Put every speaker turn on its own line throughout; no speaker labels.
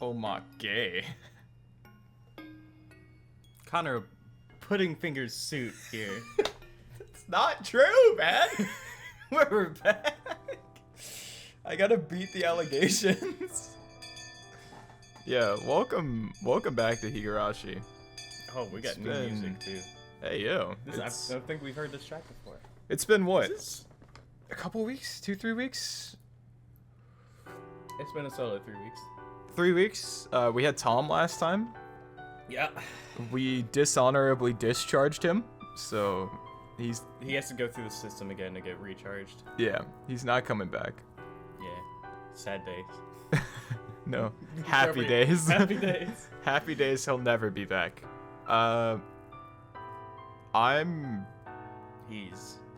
Oh my gay. Connor, pudding fingers suit here.
It's not true, man.
We're back.
I gotta beat the allegations. Yeah, welcome back to Higurashi.
Oh, we got new music too.
Hey yo,
I don't think we've heard this track before.
it's been what? A couple weeks? 2-3 weeks?
It's been a solid 3 weeks.
3 weeks. We had Tom last time.
Yeah.
We dishonorably discharged him, so
He has to go through the system again to get recharged.
yeah, he's not coming back.
Yeah. Sad days.
No, happy days.
Happy days.
Happy days. He'll never be back. Oh,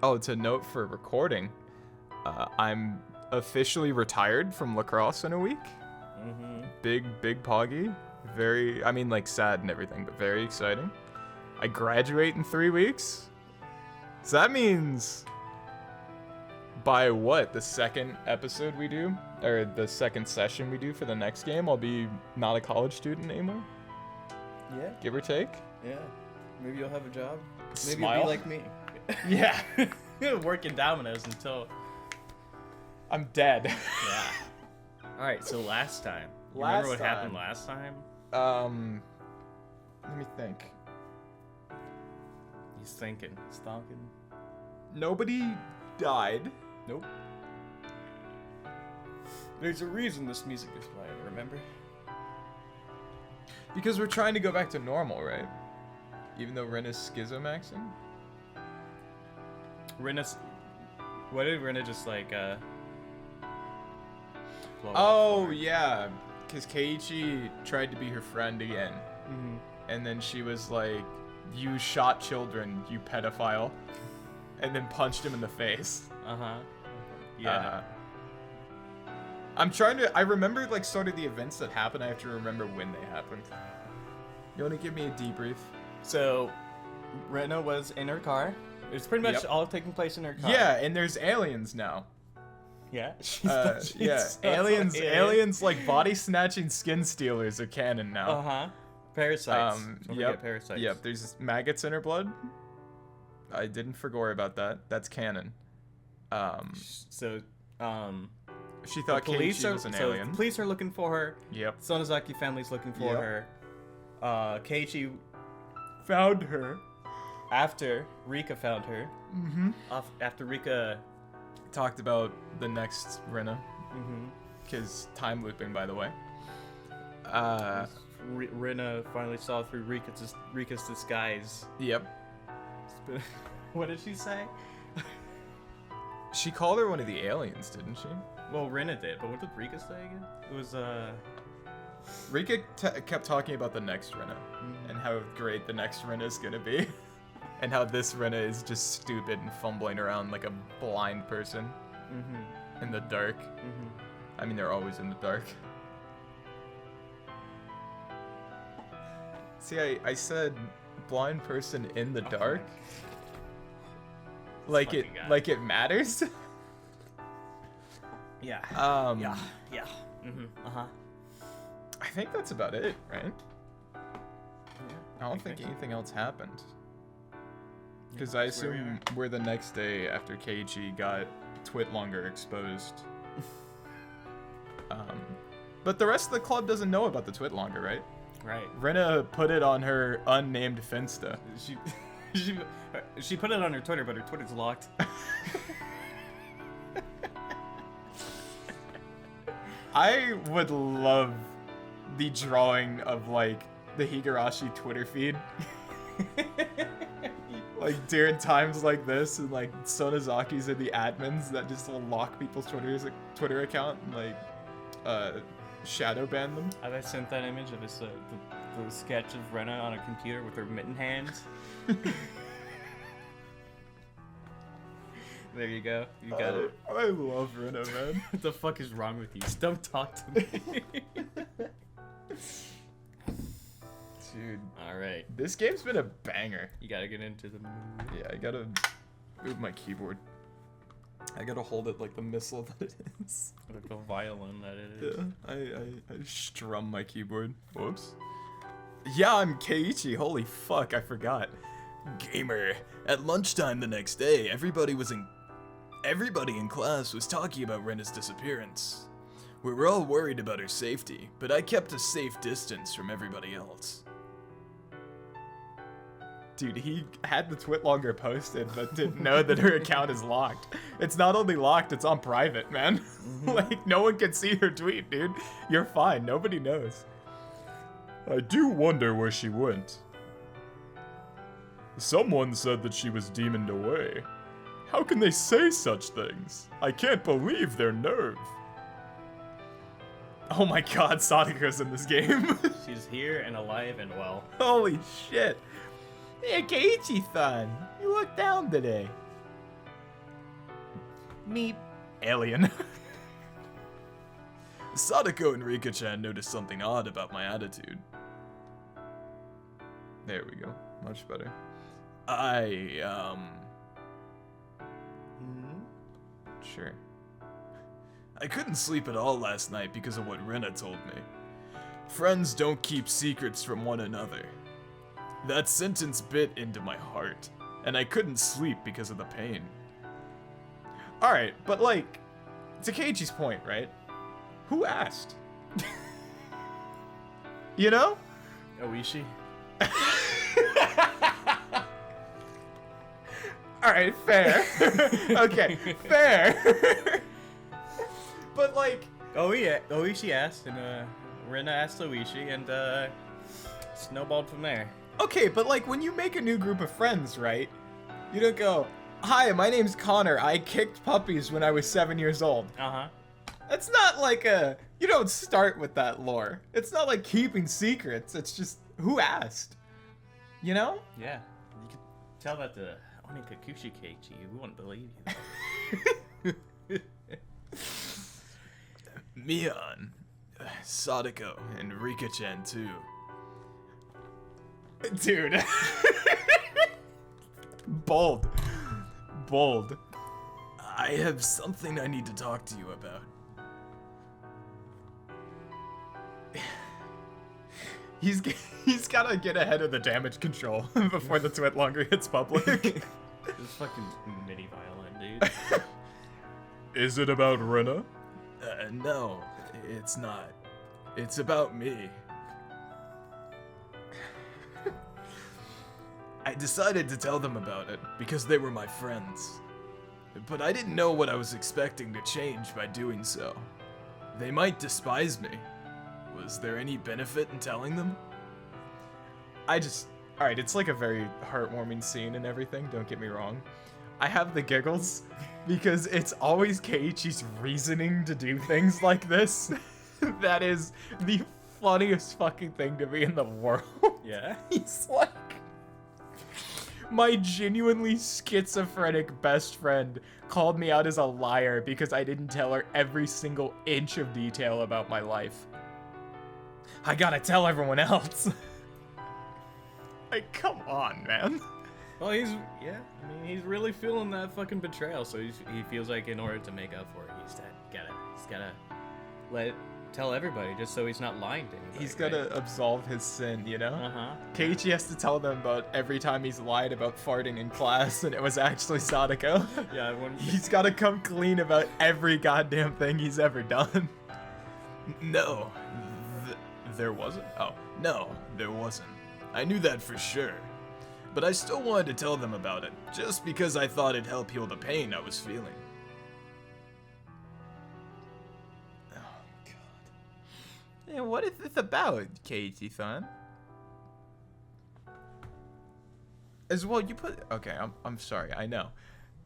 it's a note for recording. I'm officially retired from lacrosse in a week.
Mm-hmm.
Big poggy. Very, I mean, like, sad and everything, but very exciting. I graduate in 3 weeks. So that means by what? The second episode we do? Or the second session we do for the next game, I'll be not a college student anymore?
Yeah.
Give or take?
Yeah. Maybe you'll have a job. Maybe
Smile?
you'll be like me.
Yeah.
Working Domino's until...
I'm dead.
Yeah. Alright, so last time. You
Last
remember what
time.
happened last time?
Let me think.
He's thinking. He's talking.
Nobody died.
Nope. There's a reason this music is playing, remember?
Because we're trying to go back to normal, right? Even though Ren is schizomaxing?
Rinna's... What did Rinna just, like, blow up
Oh,
for?
yeah. Because Keiichi tried to be her friend again.
Mm-hmm.
And then she was like, "You shot children, you pedophile." And then punched him in the face.
Uh-huh. Yeah.
I'm trying to... I remember, like, sort of the events that happened. I have to remember when they happened. You want to give me a debrief?
So, Rinna was in her car. It was pretty much
Yep.
all taking place in her car.
Yeah, and there's aliens now.
Yeah.
Yeah, aliens like body snatching skin stealers are canon now.
Uh-huh. Parasites. Don't
Yep.
forget parasites.
Yep, there's maggots in her blood. I didn't forget about that. That's canon.
So,
She thought Keiichi was an alien.
The police are looking for her.
Yep.
Sonozaki family's looking for
Yep.
her. Keiichi
Found her.
after Rika found her.
Mm-hmm.
After Rika.
Talked about the next Rinna.
Mm-hmm.
Because time looping, by the way.
Rinna finally saw through Rika's disguise.
Yep.
What did she say?
She called her one of the aliens, didn't she?
Well, Rinna did, but what did Rika say again? It was,
Rika kept talking about the next Rinna. And how great the next Rinna is gonna be. And how this Rinna is just stupid and fumbling around like a blind person in the dark. I mean, they're always in the dark. See, I said blind person in the dark. Like it matters.
Yeah.
Yeah.
Yeah. Uh-huh.
I think that's about it, right?
Yeah,
I don't think anything else happened. Because
Yeah,
I
that's where we
assume we're the next day after Keiichi got Twitlonger exposed. But the rest of the club doesn't know about the Twitlonger, right?
Right.
Rinna put it on her unnamed Finsta.
She put it on her Twitter, but her Twitter's locked.
I would love the drawing of, like, the Higurashi Twitter feed. Like, during times like this, and, like, Sonozaki's are the admins that just will lock people's Twitter account and, like, shadow ban them.
I sent that image of this, the sketch of Rinna on a computer with her mitten hands. There you go. You got it.
I love Rinna, man.
What the fuck is wrong with you? Don't talk to me.
Dude.
Alright.
This game's been a banger.
You gotta get into the mood.
Yeah, I gotta move my keyboard. I gotta hold it like the missile that it is.
Like the violin that it is.
Yeah, I strum my keyboard. Whoops. Yeah, I'm Keiichi. Holy fuck, I forgot. Gamer. At lunchtime the next day, everybody in class was talking about Rena's disappearance. We were all worried about her safety, but I kept a safe distance from everybody else. Dude, he had the Twitlonger posted, but didn't know that her account is locked. It's not only locked, it's on private, man. Like, no one can see her tweet, dude. You're fine, nobody knows. I do wonder where she went. Someone said that she was demoned away. How can they say such things? I can't believe their nerve. Oh my god, Sadako's in this game.
She's here and alive and well.
Holy shit. Hey, Keiichi-san, you look down today. Meep. Alien. Sadako and Rika-chan noticed something odd about my attitude. There we go. Much better. Sure. I couldn't sleep at all last night because of what Rena told me. Friends don't keep secrets from one another. That sentence bit into my heart, and I couldn't sleep because of the pain. Alright, but like, to Keiichi's point, right? Who asked? You know?
Oishi?
Alright, fair. Okay, fair. But like...
Oh yeah, Oishi asked, and Rena asked Oishi, and snowballed from there.
Okay, but like when you make a new group of friends, right? You don't go, hi, my name's Connor. I kicked puppies when I was 7 years old.
Uh-huh.
That's not like you don't start with that lore. It's not like keeping secrets. It's just, who asked? You know?
Yeah. You could tell that to Onikakushi Keiichi. We wouldn't believe you.
Mion, Sadako, and Rika-chan too. Dude. Bold. Bold. I have something I need to talk to you about. He's gotta get ahead of the damage control before the Twitlonger hits public.
This fucking MIDI violin, dude.
Is it about Rena? No, it's not. It's about me. I decided to tell them about it because they were my friends. But I didn't know what I was expecting to change by doing so. They might despise me. Was there any benefit in telling them? Alright, it's like a very heartwarming scene and everything, don't get me wrong. I have the giggles because it's always Keiichi's reasoning to do things like this. That is the funniest fucking thing to me in the world.
Yeah?
He's like... My genuinely schizophrenic best friend called me out as a liar because I didn't tell her every single inch of detail about my life. I gotta tell everyone else. Like, come on, man.
Well, he's really feeling that fucking betrayal, so he feels like in order to make up for it, he's gotta tell everybody, just so he's not lying to anybody.
He's gotta absolve his sin, you know?
Uh-huh.
Keiichi has to tell them about every time he's lied about farting in class and it was actually Sadako.
Yeah,
He's gotta come clean about every goddamn thing he's ever done. No. There wasn't? Oh, no, there wasn't. I knew that for sure. But I still wanted to tell them about it, just because I thought it'd help heal the pain I was feeling. Hey, what is this about, Keiichi-san? As well, you put... Okay, I'm sorry, I know.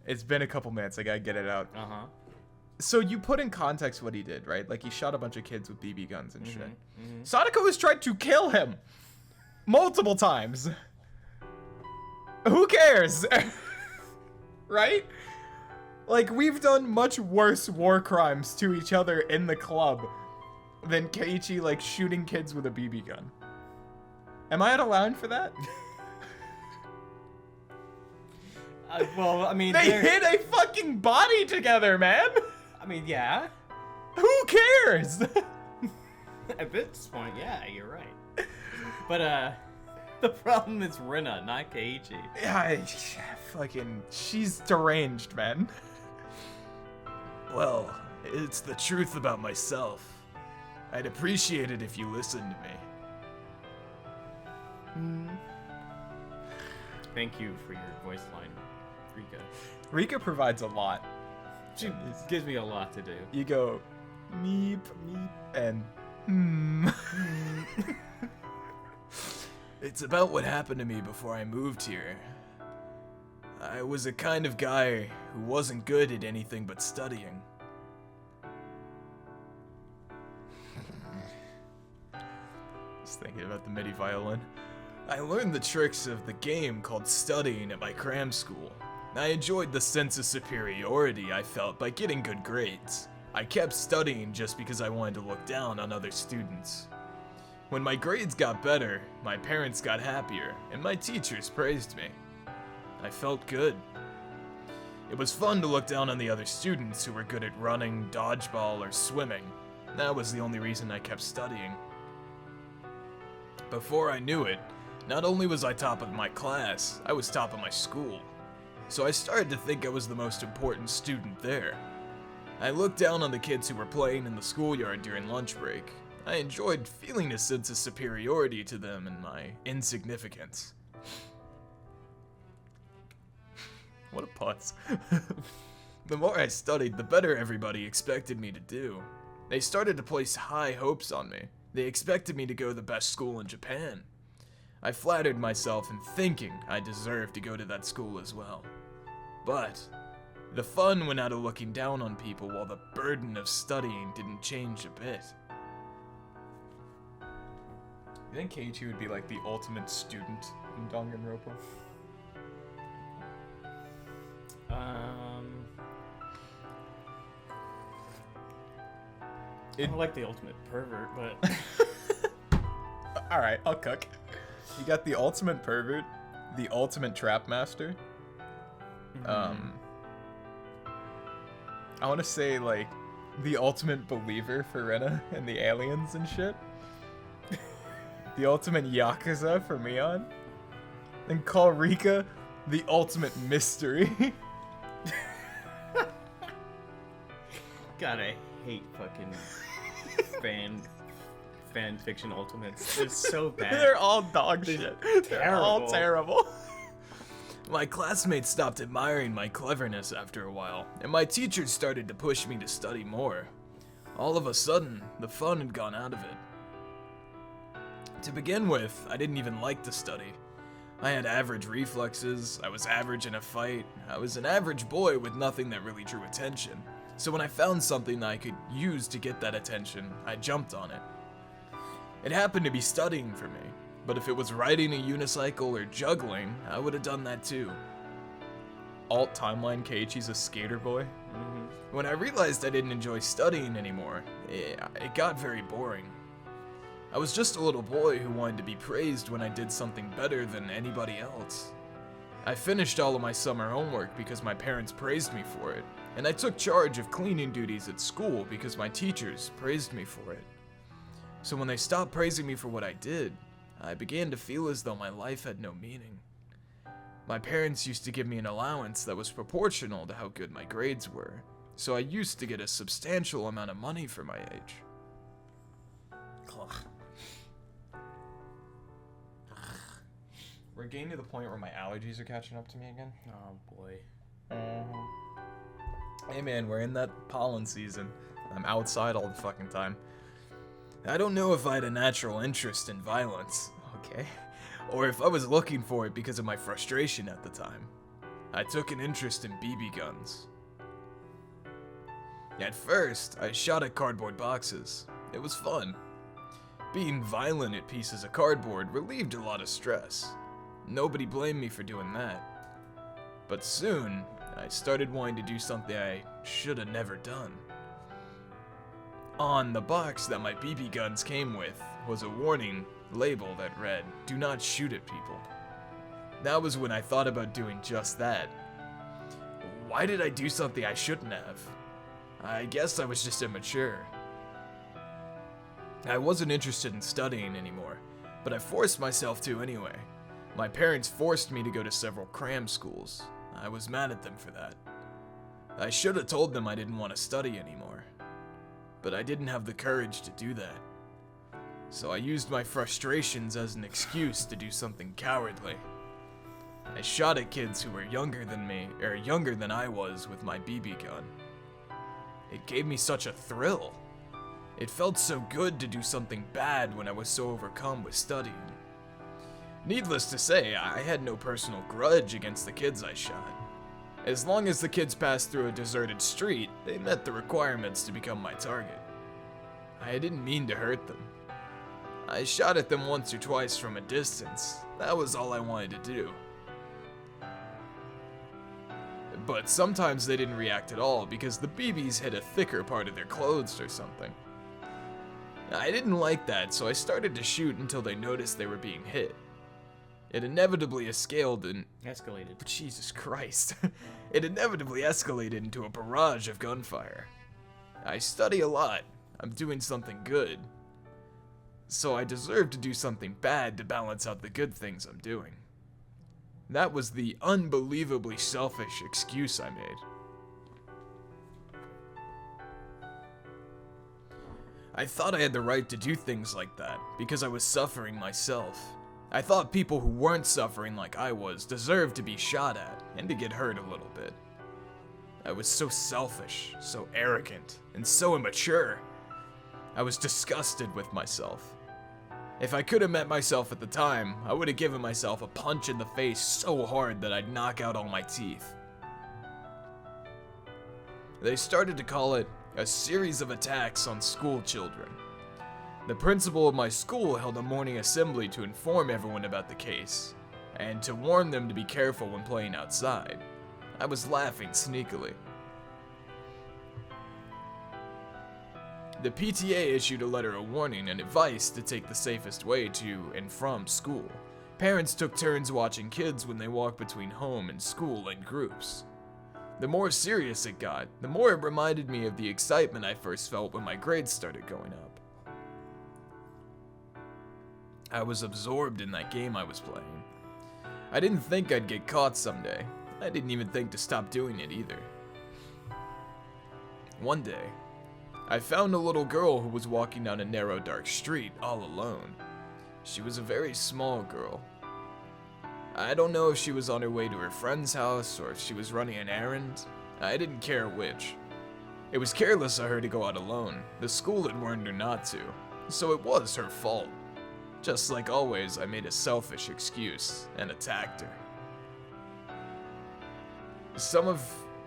It's been a couple minutes, I gotta get it out.
Uh-huh.
So you put in context what he did, right? Like, he shot a bunch of kids with BB guns and shit. Sadako has tried to kill him! Multiple times! Who cares? Right? Like, we've done much worse war crimes to each other in the club than Keiichi, like, shooting kids with a BB gun. Am I out of line for that?
Well, I mean,
They hit a fucking body together, man.
I mean, yeah.
Who cares?
At this point, yeah, you're right. But the problem is Rina, not Keiichi.
Yeah, she's deranged, man. Well, it's the truth about myself. I'd appreciate it if you listened to me.
Thank you for your voice line, Rika.
Rika provides a lot.
She gives me a lot to do.
You go, meep, meep, and It's about what happened to me before I moved here. I was a kind of guy who wasn't good at anything but studying. Just thinking about the MIDI violin. I learned the tricks of the game called studying at my cram school. I enjoyed the sense of superiority I felt by getting good grades. I kept studying just because I wanted to look down on other students. When my grades got better, my parents got happier, and my teachers praised me. I felt good. It was fun to look down on the other students who were good at running, dodgeball, or swimming. That was the only reason I kept studying. Before I knew it, not only was I top of my class, I was top of my school. So I started to think I was the most important student there. I looked down on the kids who were playing in the schoolyard during lunch break. I enjoyed feeling a sense of superiority to them and my insignificance. What a putz. The more I studied, the better everybody expected me to do. They started to place high hopes on me. They expected me to go to the best school in Japan. I flattered myself in thinking I deserved to go to that school as well. But the fun went out of looking down on people while the burden of studying didn't change a bit. You think Keiichi would be like the ultimate student in Danganronpa?
I like the ultimate pervert, but
Alright, I'll cook. You got the ultimate pervert, the ultimate trap master. I want to say like the ultimate believer for Rena and the aliens and shit. The ultimate Yakuza for Mion. And call Rika the ultimate mystery.
God, I hate fucking fan fiction ultimates. It's so bad.
They're all dog shit. They're all
terrible.
terrible. My classmates stopped admiring my cleverness after a while, and my teachers started to push me to study more. All of a sudden, the fun had gone out of it. To begin with, I didn't even like to study. I had average reflexes, I was average in a fight, I was an average boy with nothing that really drew attention. So when I found something that I could use to get that attention, I jumped on it. It happened to be studying for me, but if it was riding a unicycle or juggling, I would have done that too. Alt timeline Keiichi's a skater boy. When I realized I didn't enjoy studying anymore, it got very boring. I was just a little boy who wanted to be praised when I did something better than anybody else. I finished all of my summer homework because my parents praised me for it, and I took charge of cleaning duties at school because my teachers praised me for it. So when they stopped praising me for what I did, I began to feel as though my life had no meaning. My parents used to give me an allowance that was proportional to how good my grades were, so I used to get a substantial amount of money for my age. We're getting to the point where my allergies are catching up to me again.
Oh boy.
Hey man, we're in that pollen season. I'm outside all the fucking time. I don't know if I had a natural interest in violence, okay, or if I was looking for it because of my frustration at the time. I took an interest in BB guns. At first, I shot at cardboard boxes. It was fun. Being violent at pieces of cardboard relieved a lot of stress. Nobody blamed me for doing that. But soon, I started wanting to do something I should have never done. On the box that my BB guns came with was a warning label that read, "Do not shoot at people." That was when I thought about doing just that, Why did I do something I shouldn't have? I guess I was just immature. I wasn't interested in studying anymore, but I forced myself to anyway. My parents forced me to go to several cram schools. I was mad at them for that. I should have told them I didn't want to study anymore, but I didn't have the courage to do that. So I used my frustrations as an excuse to do something cowardly. I shot at kids who were younger than me, or younger than I was, with my BB gun. It gave me such a thrill. It felt so good to do something bad when I was so overcome with studying. Needless to say, I had no personal grudge against the kids I shot. As long as the kids passed through a deserted street, they met the requirements to become my target. I didn't mean to hurt them. I shot at them once or twice from a distance. That was all I wanted to do. But sometimes they didn't react at all because the BBs hit a thicker part of their clothes or something. I didn't like that, so I started to shoot until they noticed they were being hit. It inevitably escalated. Jesus Christ. It inevitably escalated into a barrage of gunfire. I study a lot. I'm doing something good. So I deserve to do something bad to balance out the good things I'm doing. That was the unbelievably selfish excuse I made. I thought I had the right to do things like that because I was suffering myself. I thought people who weren't suffering like I was deserved to be shot at and to get hurt a little bit. I was so selfish, so arrogant, and so immature. I was disgusted with myself. If I could have met myself at the time, I would have given myself a punch in the face so hard that I'd knock out all my teeth. They started to call it a series of attacks on school children. The principal of my school held a morning assembly to inform everyone about the case, and to warn them to be careful when playing outside. I was laughing sneakily. The PTA issued a letter of warning and advice to take the safest way to and from school. Parents took turns watching kids when they walked between home and school in groups. The more serious it got, the more it reminded me of the excitement I first felt when my grades started going up. I was absorbed in that game I was playing. I didn't think I'd get caught someday. I didn't even think to stop doing it either. One day, I found a little girl who was walking down a narrow dark street all alone. She was a very small girl. I don't know if she was on her way to her friend's house or if she was running an errand. I didn't care which. It was careless of her to go out alone. The school had warned her not to, so it was her fault. Just like always, I made a selfish excuse and attacked her. Some of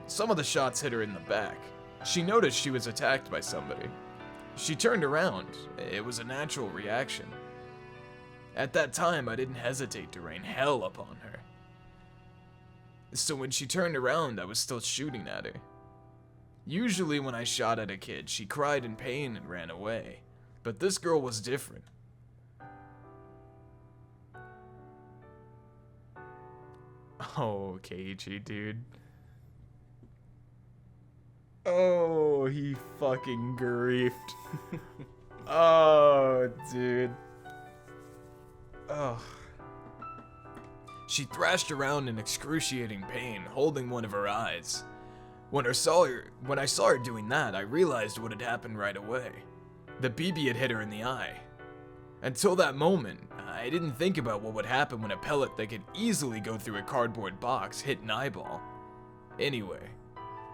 the shots hit her in the back. She noticed she was attacked by somebody. She turned around. It was a natural reaction. At that time, I didn't hesitate to rain hell upon her. So when she turned around, I was still shooting at her. Usually when I shot at a kid, she cried in pain and ran away. But this girl was different. Oh, Keiichi, dude. Oh, he fucking griefed. Oh, dude. Oh. She thrashed around in excruciating pain, holding one of her eyes. When I saw her doing that, I realized what had happened right away. The BB had hit her in the eye. Until that moment, I didn't think about what would happen when a pellet that could easily go through a cardboard box hit an eyeball. Anyway,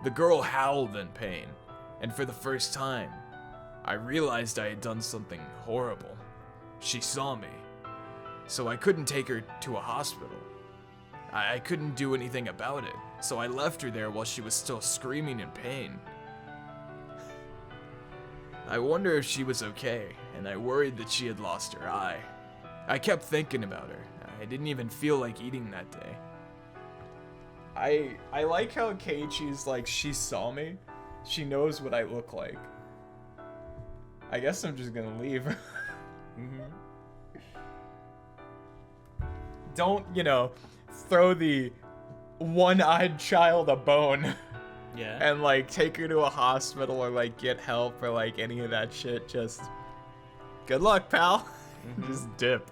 the girl howled in pain, and for the first time, I realized I had done something horrible. She saw me, so I couldn't take her to a hospital. I couldn't do anything about it, so I left her there while she was still screaming in pain. I wonder if she was okay, and I worried that she had lost her eye. I kept thinking about her. I didn't even feel like eating that day. I like how Keiichi's like, she saw me. She knows what I look like. I guess I'm just gonna leave. Don't, throw the one-eyed child a bone
Yeah.
and like take her to a hospital or like get help or like any of that shit, just good luck, pal. Just dip.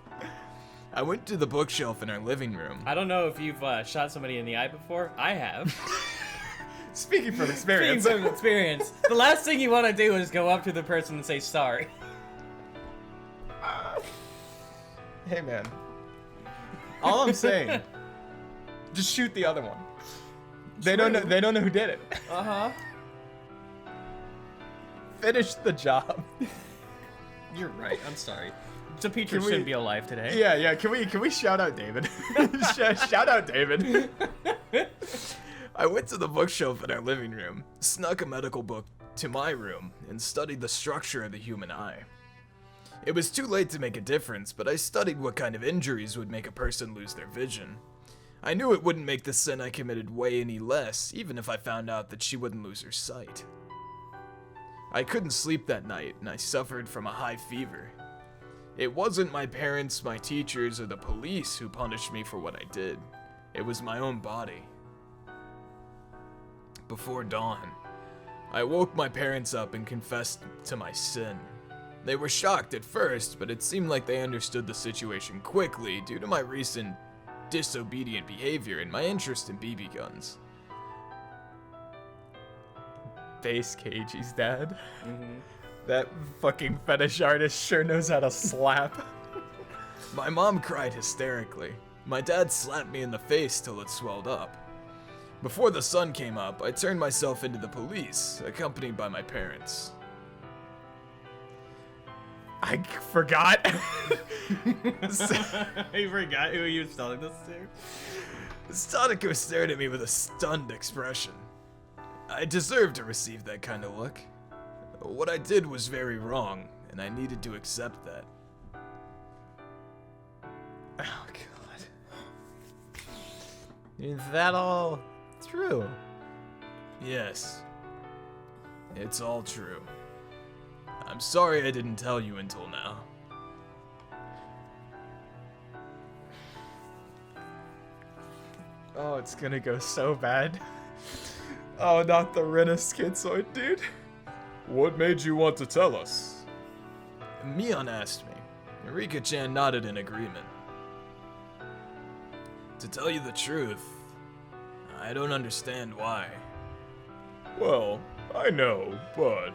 I went to the bookshelf in our living room.
I don't know if you've shot somebody in the eye before. I have.
Speaking from experience.
Speaking from experience. The last thing you want to do is go up to the person and say sorry.
Hey man. All I'm saying, just shoot the other one. They don't know who did it.
Uh-huh.
Finish the job.
You're right. I'm sorry. Depetra shouldn't be alive today.
Yeah. Can we shout out David? Shout out David. I went to the bookshelf in our living room, snuck a medical book to my room, and studied the structure of the human eye. It was too late to make a difference, but I studied what kind of injuries would make a person lose their vision. I knew it wouldn't make the sin I committed weigh any less, even if I found out that she wouldn't lose her sight. I couldn't sleep that night, and I suffered from a high fever. It wasn't my parents, my teachers, or the police who punished me for what I did. It was my own body. Before dawn, I woke my parents up and confessed to my sin. They were shocked at first, but it seemed like they understood the situation quickly due to my recent disobedient behavior and my interest in BB guns. Base Keiji's dad. That fucking fetish artist sure knows how to slap. My mom cried hysterically. My dad slapped me in the face till it swelled up. Before the sun came up, I turned myself into the police, accompanied by my parents. I forgot.
You forgot who you was telling this to?
Sadako stared at me with a stunned expression. I deserved to receive that kind of look. What I did was very wrong, and I needed to accept that. Oh, God. Is that all true? Yes. It's all true. I'm sorry I didn't tell you until now. Oh, it's gonna go so bad. Oh, not the Rena schizoid, dude. What made you want to tell us? Mion asked me. Rika-chan nodded in agreement. To tell you the truth, I don't understand why. Well, I know, but...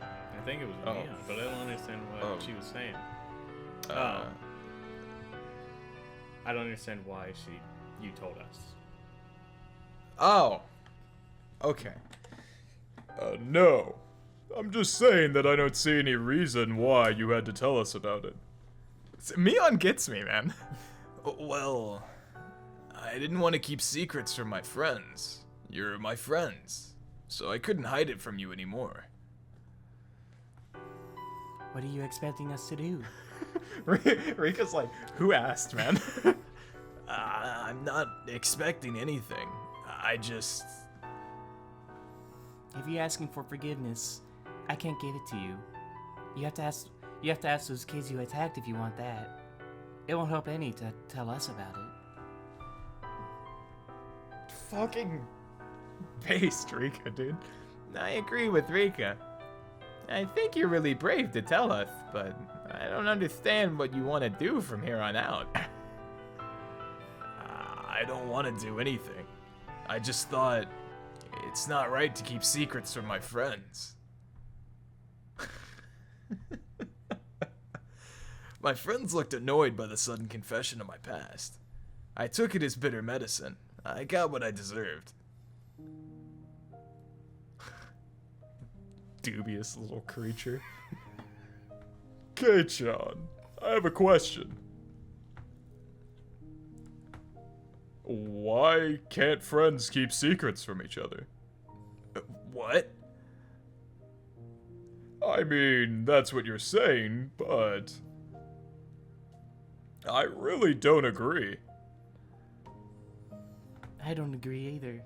I think it was Mia, but I don't understand what she was saying. I don't understand why you told us.
Oh. Okay. No. I'm just saying that I don't see any reason why you had to tell us about it. Mion gets me, man. Well, I didn't want to keep secrets from my friends. You're my friends, so I couldn't hide it from you anymore.
What are you expecting us to do?
Rika's like, who asked, man? I'm not expecting anything. I just...
If you're asking for forgiveness, I can't give it to you. You have to ask those kids you attacked if you want that. It won't help any to tell us about it.
Fucking based, Rika, dude. I agree with Rika. I think you're really brave to tell us, but I don't understand what you want to do from here on out. I don't want to do anything. I just thought it's not right to keep secrets from my friends. My friends looked annoyed by the sudden confession of my past. I took it as bitter medicine. I got what I deserved. Dubious little creature. Kei-chan, I have a question. Why can't friends keep secrets from each other? What? I mean, that's what you're saying, but... I really don't agree.
I don't agree either.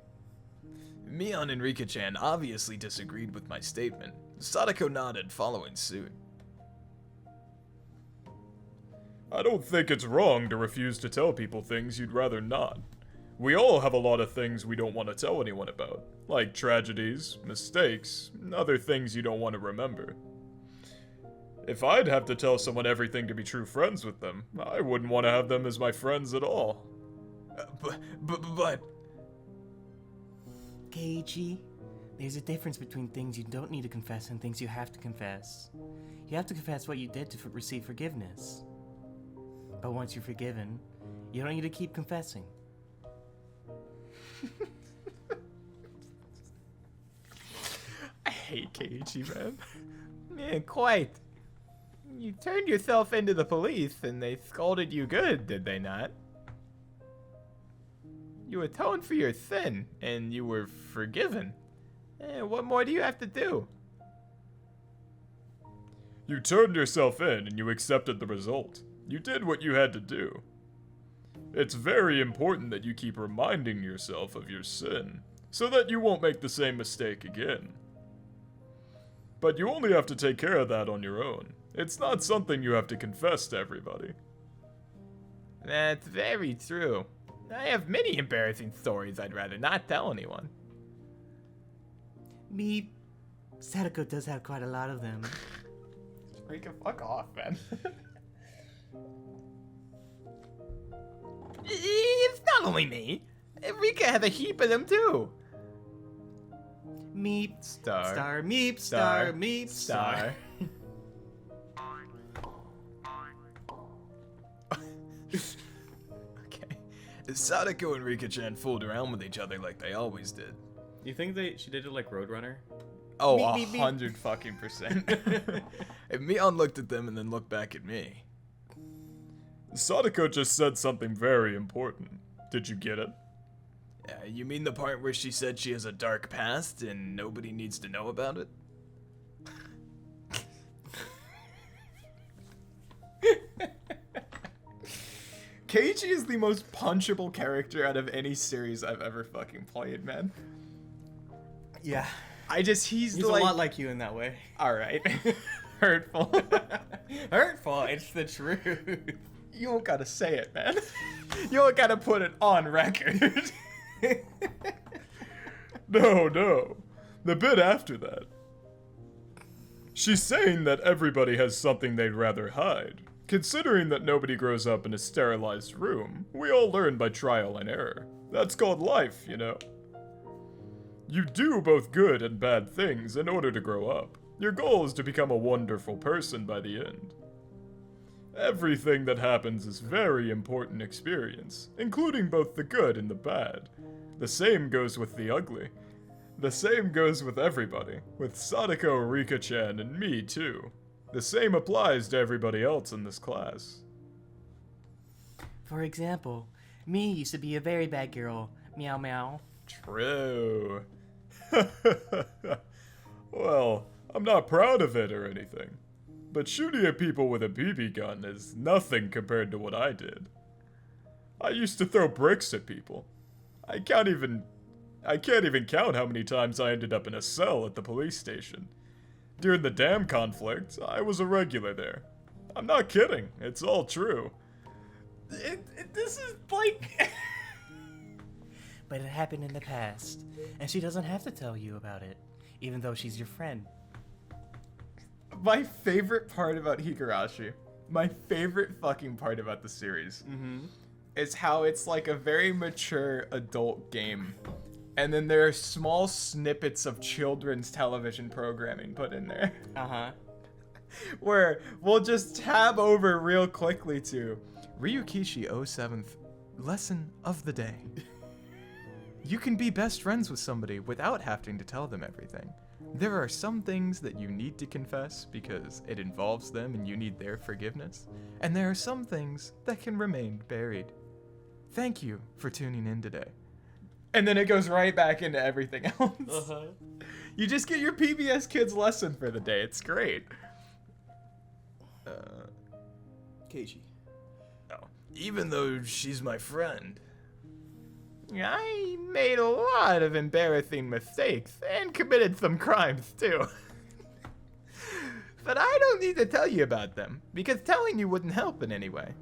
Mion and Rika-chan obviously disagreed with my statement. Sadako nodded, following suit. I don't think it's wrong to refuse to tell people things you'd rather not. We all have a lot of things we don't want to tell anyone about, like tragedies, mistakes, and other things you don't want to remember. If I'd have to tell someone everything to be true friends with them, I wouldn't want to have them as my friends at all. But...
Keiichi, there's a difference between things you don't need to confess and things you have to confess. You have to confess what you did to receive forgiveness. But once you're forgiven, you don't need to keep confessing.
I hate Keiichi, man. Yeah, quite. You turned yourself into the police and they scolded you good, did they not? You atoned for your sin and you were forgiven. What more do you have to do? You turned yourself in and you accepted the result. You did what you had to do. It's very important that you keep reminding yourself of your sin, so that you won't make the same mistake again. But you only have to take care of that on your own. It's not something you have to confess to everybody. That's very true. I have many embarrassing stories I'd rather not tell anyone.
Me, Sadako does have quite a lot of them.
Freaking fuck off, man. It's not only me. Rika has a heap of them too.
Meep,
Star,
meep, star, meep, star.
Okay. Sadako and Rika-chan fooled around with each other like they always did.
You think she did it like Roadrunner?
Oh,
Meep, meep, meep.
100%. And Mion looked at them and then looked back at me. Sadako just said something very important. Did you get it? You mean the part where she said she has a dark past and nobody needs to know about it? Keiichi is the most punchable character out of any series I've ever fucking played, man.
Yeah.
He's
a lot like you in that way.
Alright. Hurtful.
Hurtful, it's the truth.
You don't gotta say it, man. You don't gotta put it on record. No. The bit after that. She's saying that everybody has something they'd rather hide. Considering that nobody grows up in a sterilized room, we all learn by trial and error. That's called life, you know. You do both good and bad things in order to grow up. Your goal is to become a wonderful person by the end. Everything that happens is very important experience, including both the good and the bad. The same goes with the ugly. The same goes with everybody, with Sadako, Rika-chan, and me too. The same applies to everybody else in this class.
For example, me used to be a very bad girl. Meow meow.
True. Well, I'm not proud of it or anything. But shooting at people with a BB gun is nothing compared to what I did. I used to throw bricks at people. I can't even count how many times I ended up in a cell at the police station. During the dam conflict, I was a regular there. I'm not kidding, it's all true. This is like...
But it happened in the past, and she doesn't have to tell you about it, even though she's your friend.
My favorite part about Higurashi, my favorite fucking part about the series, is how it's like a very mature adult game. And then there are small snippets of children's television programming put in there.
Uh-huh.
Where we'll just tab over real quickly to Ryukishi 07th lesson of the day. You can be best friends with somebody without having to tell them everything. There are some things that you need to confess because it involves them and you need their forgiveness. And there are some things that can remain buried. Thank you for tuning in today. And then it goes right back into everything else.
Uh-huh.
You just get your PBS Kids lesson for the day. It's great.
Keiichi.
Oh, even though she's my friend, I made a lot of embarrassing mistakes and committed some crimes too. But I don't need to tell you about them, because telling you wouldn't help in any way.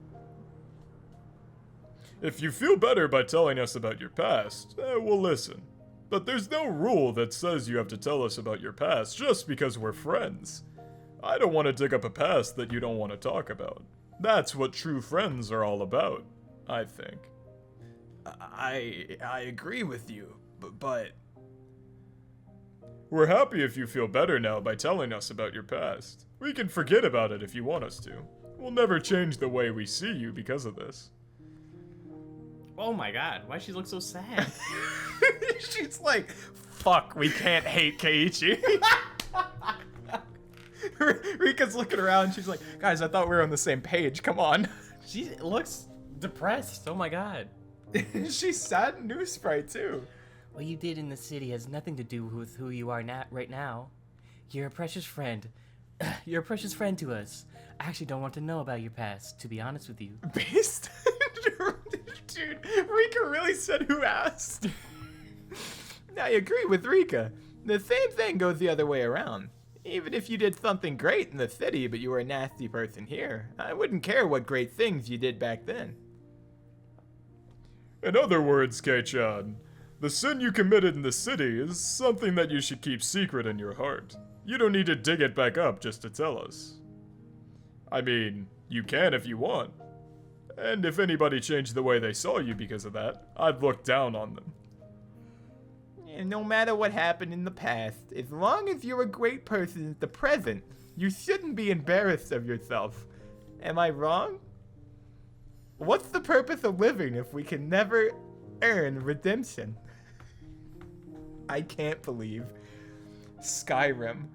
If you feel better by telling us about your past, we'll listen. But there's no rule that says you have to tell us about your past just because we're friends. I don't want to dig up a past that you don't want to talk about. That's what true friends are all about, I think.
I agree with you, but...
We're happy if you feel better now by telling us about your past. We can forget about it if you want us to. We'll never change the way we see you because of this.
Oh my god, why does she look so sad?
She's like, fuck, we can't hate Keiichi. Rika's looking around, she's like, guys, I thought we were on the same page, come on.
She looks depressed, oh my god.
She's sad and new sprite too.
What you did in the city has nothing to do with who you are right now. You're a precious friend. You're a precious friend to us. I actually don't want to know about your past, to be honest with you.
Based? Dude, Rika really said who asked. I agree with Rika. The same thing goes the other way around. Even if you did something great in the city, but you were a nasty person here, I wouldn't care what great things you did back then.
In other words, Kei-chan, the sin you committed in the city is something that you should keep secret in your heart. You don't need to dig it back up just to tell us. I mean, you can if you want. And if anybody changed the way they saw you because of that, I'd look down on them.
And no matter what happened in the past, as long as you're a great person in the present, you shouldn't be embarrassed of yourself. Am I wrong? What's the purpose of living if we can never earn redemption? I can't believe Skyrim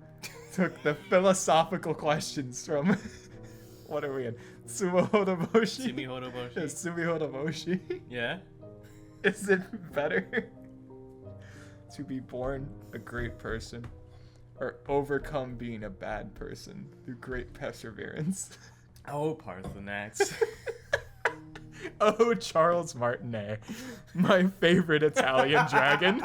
took the philosophical questions from... What are we in? Tsumihoroboshi?
Tsumihoroboshi.
Tsumihoroboshi.
Yeah?
Is it better to be born a great person or overcome being a bad person through great perseverance?
Oh, Parthenax.
Oh, Charles Martinet, my favorite Italian dragon.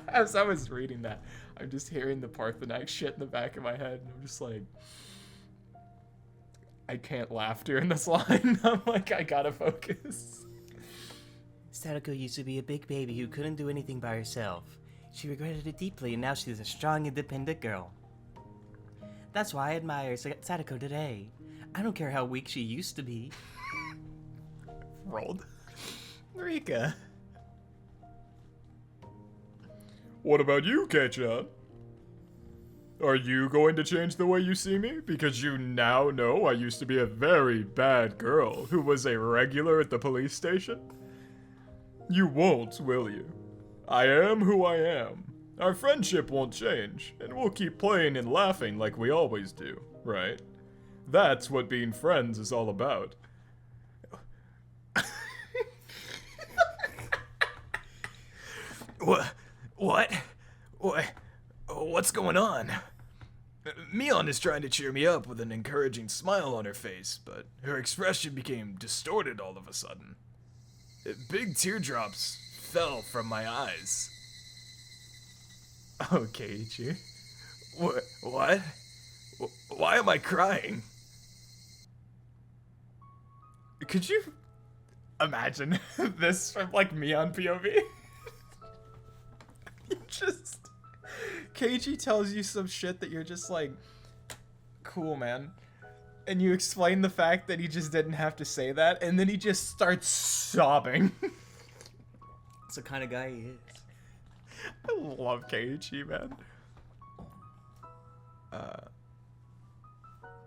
As I was reading that, I'm just hearing the Parthenax shit in the back of my head, and I'm just like, I can't laugh during this line. I'm like, I gotta focus.
Sadako used to be a big baby who couldn't do anything by herself. She regretted it deeply, and now she's a strong, independent girl. That's why I admire Sadako today. I don't care how weak she used to be.
Rolled. Rika.
What about you, Kei-chan? Are you going to change the way you see me? Because you now know I used to be a very bad girl who was a regular at the police station? You won't, will you? I am who I am. Our friendship won't change, and we'll keep playing and laughing like we always do, right? That's what being friends is all about.
What? What's going on? Mion is trying to cheer me up with an encouraging smile on her face, but her expression became distorted all of a sudden. Big teardrops fell from my eyes. Oh, Keiichi. What? Why am I crying? Could you imagine this from, like, Mion POV? Keiichi tells you some shit that you're just like, cool, man. And you explain the fact that he just didn't have to say that, and then he just starts sobbing.
That's the kind of guy he is.
I love Keiichi, man.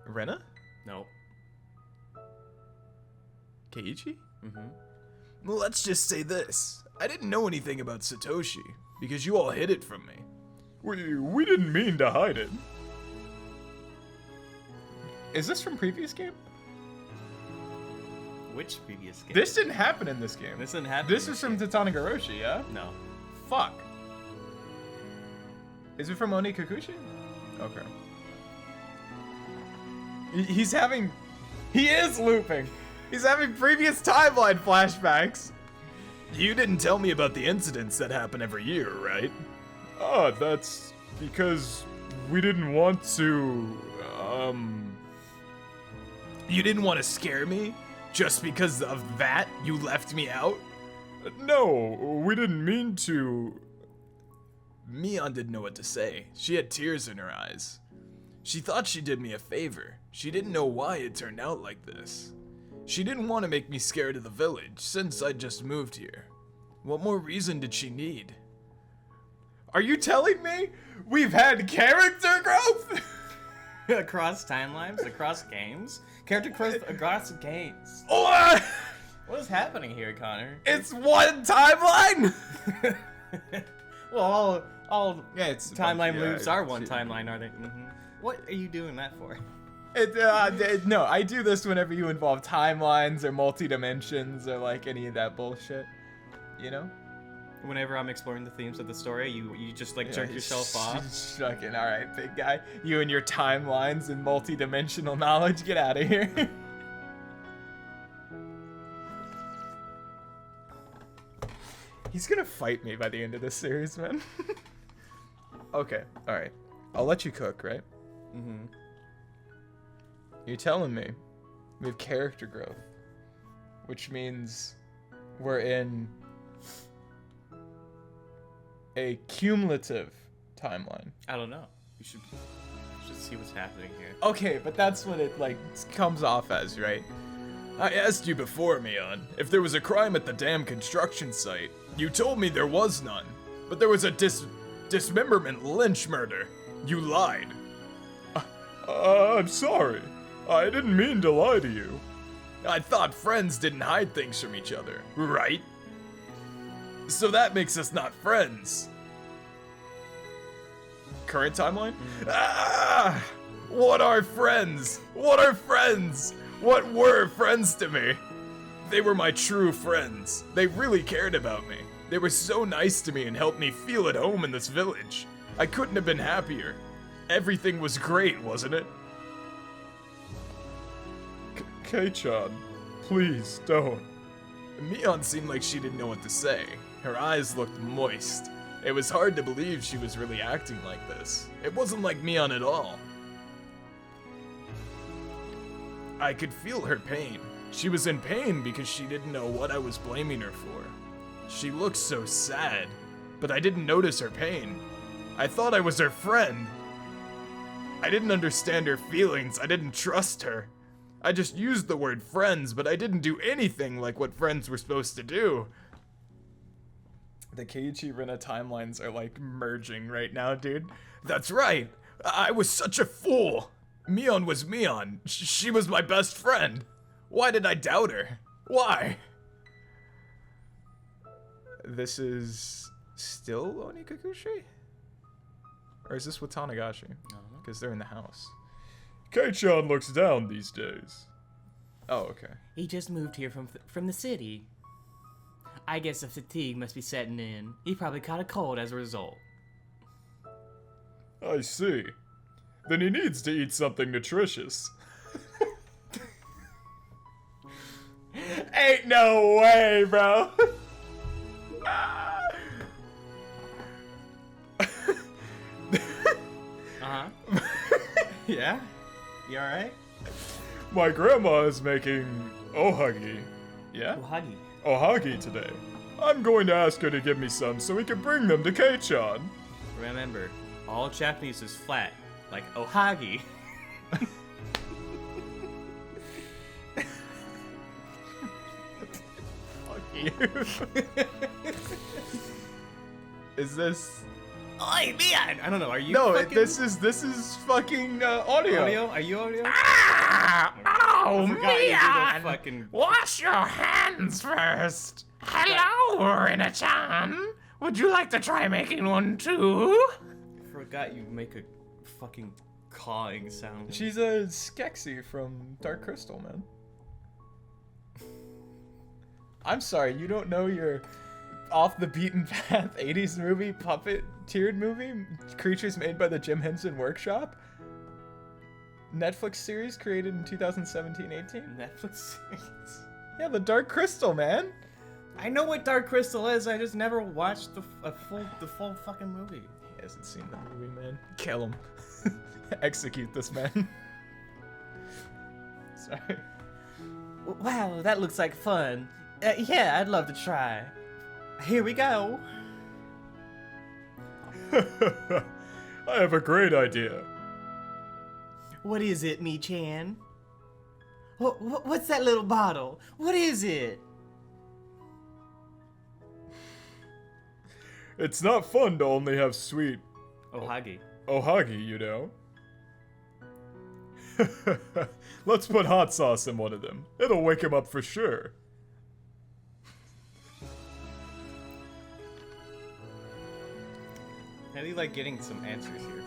Rena?
No.
Keiichi?
Mm-hmm.
Well, let's just say this. I didn't know anything about Satoshi, because you all hid it from me.
We didn't mean to hide it.
Is this from previous game?
Which previous game?
This didn't happen in this game.
This didn't happen.
This is from Higurashi, yeah?
No.
Fuck. Is it from Oni Kikuchi? Okay. He's having... He is looping! He's having previous timeline flashbacks! You didn't tell me about the incidents that happen every year, right?
Ah, that's because we didn't want to,
You didn't want to scare me? Just because of that, you left me out?
No, we didn't mean to.
Mion didn't know what to say. She had tears in her eyes. She thought she did me a favor. She didn't know why it turned out like this. She didn't want to make me scared of the village, since I'd just moved here. What more reason did she need? Are you telling me we've had character growth?
Across timelines, across games, character growth across games.
What?
What is happening here, Connor?
It's one timeline?
Well, all
Yeah, it's
timeline
yeah,
loops are
it's-
one timeline, are they? What are you doing that for?
No, I do this whenever you involve timelines or multi-dimensions or like any of that bullshit. You know?
Whenever I'm exploring the themes of the story, you just like jerk yourself off.
Fucking alright, big guy. You and your timelines and multi-dimensional knowledge, get out of here. He's gonna fight me by the end of this series, man. Okay, alright. I'll let you cook, right?
Mm-hmm.
You're telling me we have character growth, which means we're in a cumulative timeline.
I don't know. You should see what's happening here.
Okay, but that's what it like comes off as, right?
I asked you before, Mion, if there was a crime at the damn construction site. You told me there was none, but there was a dismemberment lynch murder. You lied. I'm sorry. I didn't mean to lie to you. I thought friends didn't hide things from each other, right? So that makes us not friends. Current timeline? Ah! What are friends? What are friends? What were friends to me? They were my true friends. They really cared about me. They were so nice to me and helped me feel at home in this village. I couldn't have been happier. Everything was great, wasn't it? Kei-chan, please don't. Mion seemed like she didn't know what to say. Her eyes looked moist. It was hard to believe she was really acting like this. It wasn't like Mion at all. I could feel her pain. She was in pain because she didn't know what I was blaming her for. She looked so sad, but I didn't notice her pain. I thought I was her friend. I didn't understand her feelings. I didn't trust her. I just used the word friends, but I didn't do anything like what friends were supposed to do. The Keiichi Rena timelines are like merging right now, dude. That's right. I was such a fool. Mion was Mion. She was my best friend. Why did I doubt her? Why? This is still Onikakushi? Or is this with Tanagashi?
I don't know.
Because they're in the house.
Kei-chan looks down these days.
Oh, okay.
He just moved here from the city. I guess the fatigue must be setting in. He probably caught a cold as a result.
I see. Then he needs to eat something nutritious.
Ain't no way, bro.
Uh-huh. Yeah? You alright?
My grandma is making ohagi. Yeah?
Ohagi.
Ohagi today. I'm going to ask her to give me some so we can bring them to Kei-chan.
Remember, all Japanese is flat, like ohagi.
Fuck you. Is this?
Oi, man! I don't know, are you
No,
fucking...
this is fucking audio.
Audio? Are you audio?
Ah! Oh,
I forgot you do the
man!
fucking...
Wash your hands first. Hello, Rena-chan. Would you like to try making one too?
I forgot you make a fucking cawing sound.
She's a Skeksis from Dark Crystal, man. I'm sorry, you don't know your off the beaten path 80s movie, puppet tiered movie, creatures made by the Jim Henson Workshop? Netflix series created in 2017-18?
Netflix series.
Yeah, the Dark Crystal, man.
I know what Dark Crystal is, I just never watched the full fucking movie.
He hasn't seen the movie, man. Kill him. Execute this man. Sorry.
Wow, that looks like fun. Yeah, I'd love to try. Here we go.
I have a great idea.
What is it, Mi-chan? What's that little bottle? What is it?
It's not fun to only have sweet
Ohagi.
ohagi, you know. Let's put hot sauce in one of them. It'll wake him up for sure.
How do you like getting some answers here,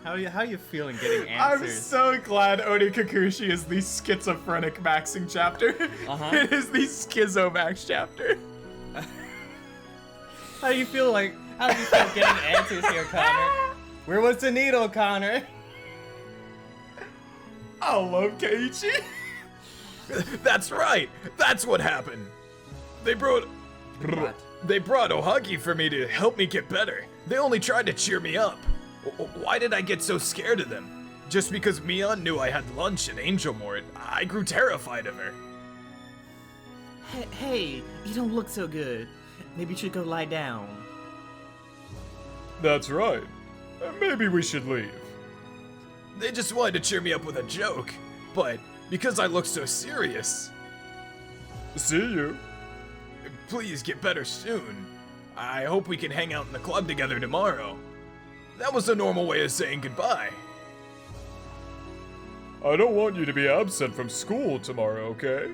Connor? How you feeling getting
I'm
answers?
so glad Onikakushi is the schizophrenic maxing chapter.
Uh-huh.
It is the schizomax chapter.
How do you feel getting answers here, Connor? Where was the needle, Connor?
I love Keiichi. That's right. That's what happened. They brought Ohagi for me to help me get better. They only tried to cheer me up. Why did I get so scared of them? Just because Mion knew I had lunch at Angel Mort, I grew terrified of her.
Hey, you don't look so good. Maybe you should go lie down.
That's right. Maybe we should leave.
They just wanted to cheer me up with a joke, but because I look so serious,
See you.
please get better soon. I hope we can hang out in the club together tomorrow. That was a normal way of saying goodbye.
I don't want you to be absent from school tomorrow, okay?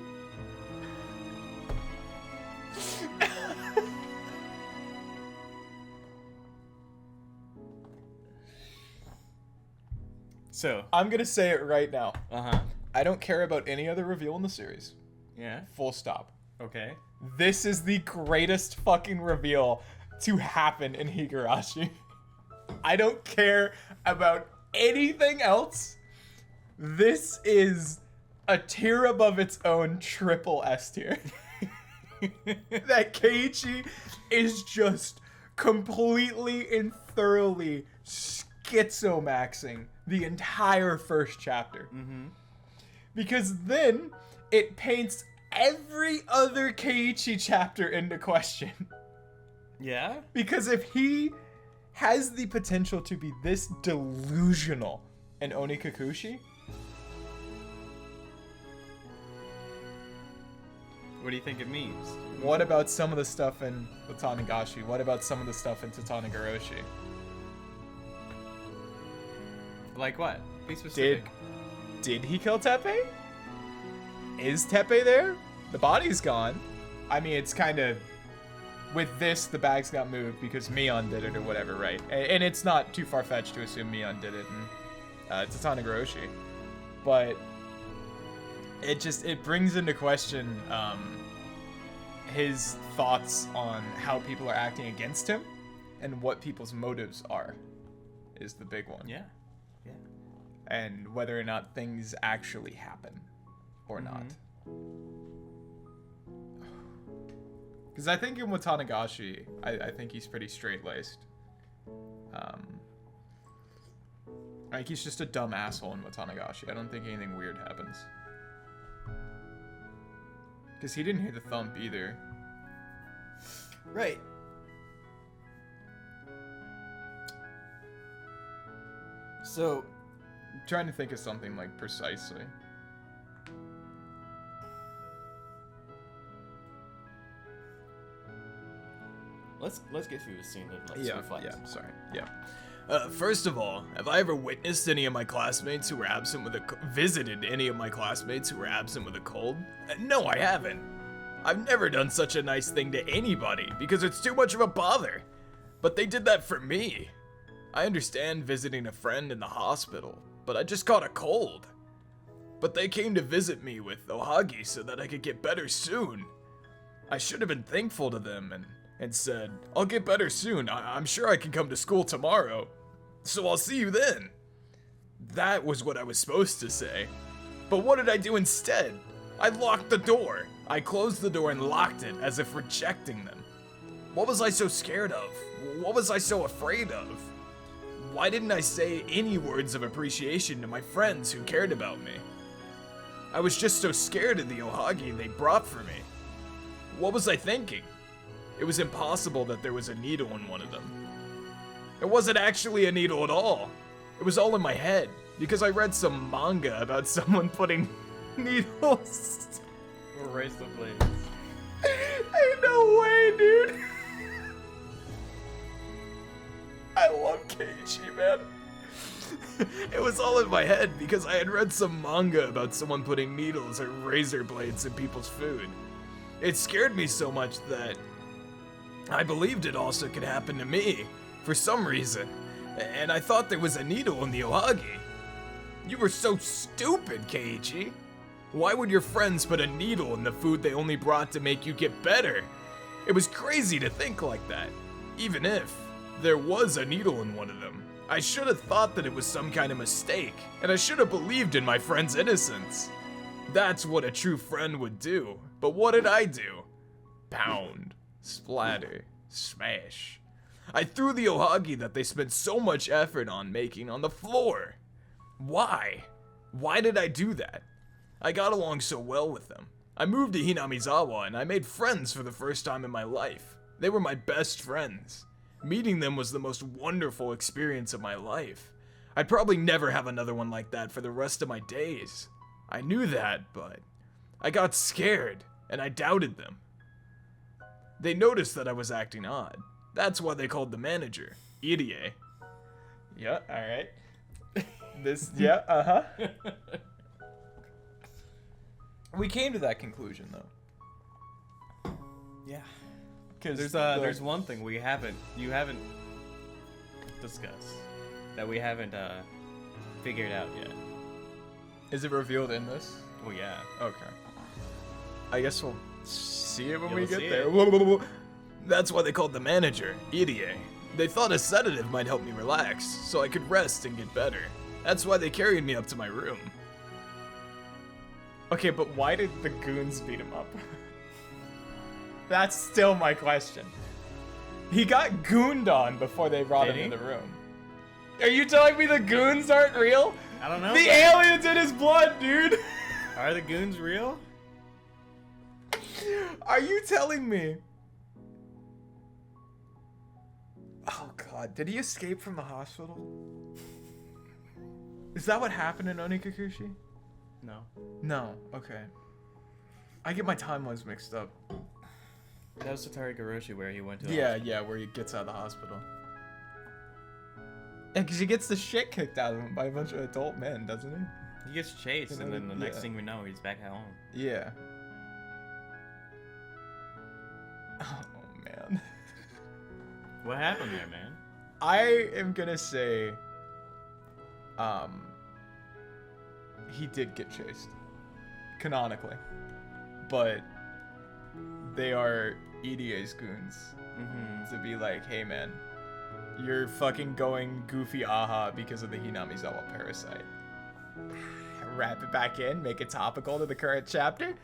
So,
I'm gonna say it right now.
uh-huh.
I don't care about any other reveal in the series.
Yeah.
Full stop.
Okay.
This is the greatest fucking reveal to happen in Higurashi. I don't care about anything else. This is a tier above its own triple S tier. That Keiichi is just completely and thoroughly schizomaxing the entire first chapter. Because then it paints every other Keiichi chapter into question.
Yeah?
Because if he has the potential to be this delusional in Onikakushi,
What do you think it means?
what about some of the stuff in Watanagashi? What about some of the stuff in Tatanagoroshi?
Like what? Be specific.
Did he kill Teppei? Is Teppei there? The body's gone. I mean, it's kind of... With this, the bags got moved because Mion did it or whatever, right? And it's not too far-fetched to assume Mion did it in Tatanagoroshi. But it brings into question his thoughts on how people are acting against him and what people's motives are, is the big one.
Yeah. Yeah.
And whether or not things actually happen or not. Because I think in Watanagashi, I think he's pretty straight-laced. Like, he's just a dumb asshole in Watanagashi. I don't think anything weird happens. Because he didn't hear the thump either.
Right. So,
I'm trying to think of something, like, precisely.
let's get through this scene and let's reflect.
First of all, have I ever witnessed any of my classmates who were absent with visited any of my classmates who were absent with a cold? No, I haven't. I've never done such a nice thing to anybody because it's too much of a bother. But they did that for me. I understand visiting a friend in the hospital, but I just caught a cold. But they came to visit me with Ohagi so that I could get better soon. I should have been thankful to them and said, I'll get better soon. I'm sure I can come to school tomorrow. So I'll see you then. That was what I was supposed to say. But what did I do instead? I locked the door. I closed the door and locked it as if rejecting them. What was I so scared of? What was I so afraid of? Why didn't I say any words of appreciation to my friends who cared about me? I was just so scared of the ohagi they brought for me. What was I thinking? It was impossible that there was a needle in one of them. It wasn't actually a needle at all. It was all in my head, because I read some manga about someone putting needles.
We'll raise the blades.
Ain't no way, dude. I love Keiichi, man. It was all in my head because I had read some manga about someone putting needles or razor blades in people's food. It scared me so much that I believed it also could happen to me for some reason. And I thought there was a needle in the ohagi. You were so stupid, Keiichi. Why would your friends put a needle in the food they only brought to make you get better? It was crazy to think like that. Even if there was a needle in one of them, I should have thought that it was some kind of mistake, and I should have believed in my friend's innocence. That's what a true friend would do. But what did I do? Pound, splatter, smash. I threw the ohagi that they spent so much effort on making on the floor. Why? Why did I do that? I got along so well with them. I moved to Hinamizawa and I made friends for the first time in my life. They were my best friends. Meeting them was the most wonderful experience of my life. I'd probably never have another one like that for the rest of my days. I knew that, but I got scared and I doubted them. They noticed that I was acting odd. That's why they called the manager Irie.
Yeah, alright.
We came to that conclusion though.
Yeah.
Because
There's one thing you haven't discussed that we haven't figured out yet.
Is it revealed in this?
Well, yeah.
Okay. I guess we'll see it when
Yeah,
we
we'll
get
see
there. That's why they called the manager Irie. They thought a sedative might help me relax, so I could rest and get better. That's why they carried me up to my room.
Okay, but why did the goons beat him up? That's still my question. He got gooned on before they brought
Did
him
he?
to the room. Are you telling me the goons aren't real?
I don't know.
The alien's in his blood, dude!
Are the goons real?
Are you telling me? Oh god, did he escape from the hospital? Is that what happened in Onikakushi?
No.
No, okay. I get my timelines mixed up.
That was Satari Higurashi where he went to the
Yeah, where he gets out of the hospital. And because he gets the shit kicked out of him by a bunch of adult men, doesn't he?
He gets chased,
You know,
and then the next
yeah.
thing we know, he's back at home.
Yeah. Oh, man.
What happened there, man?
I am gonna say, he did get chased. Canonically. But they are EDA's goons.
Mm-hmm.
To be like, hey man, you're fucking going goofy aha because of the Hinamizawa parasite. Wrap it back in, make it topical to the current chapter.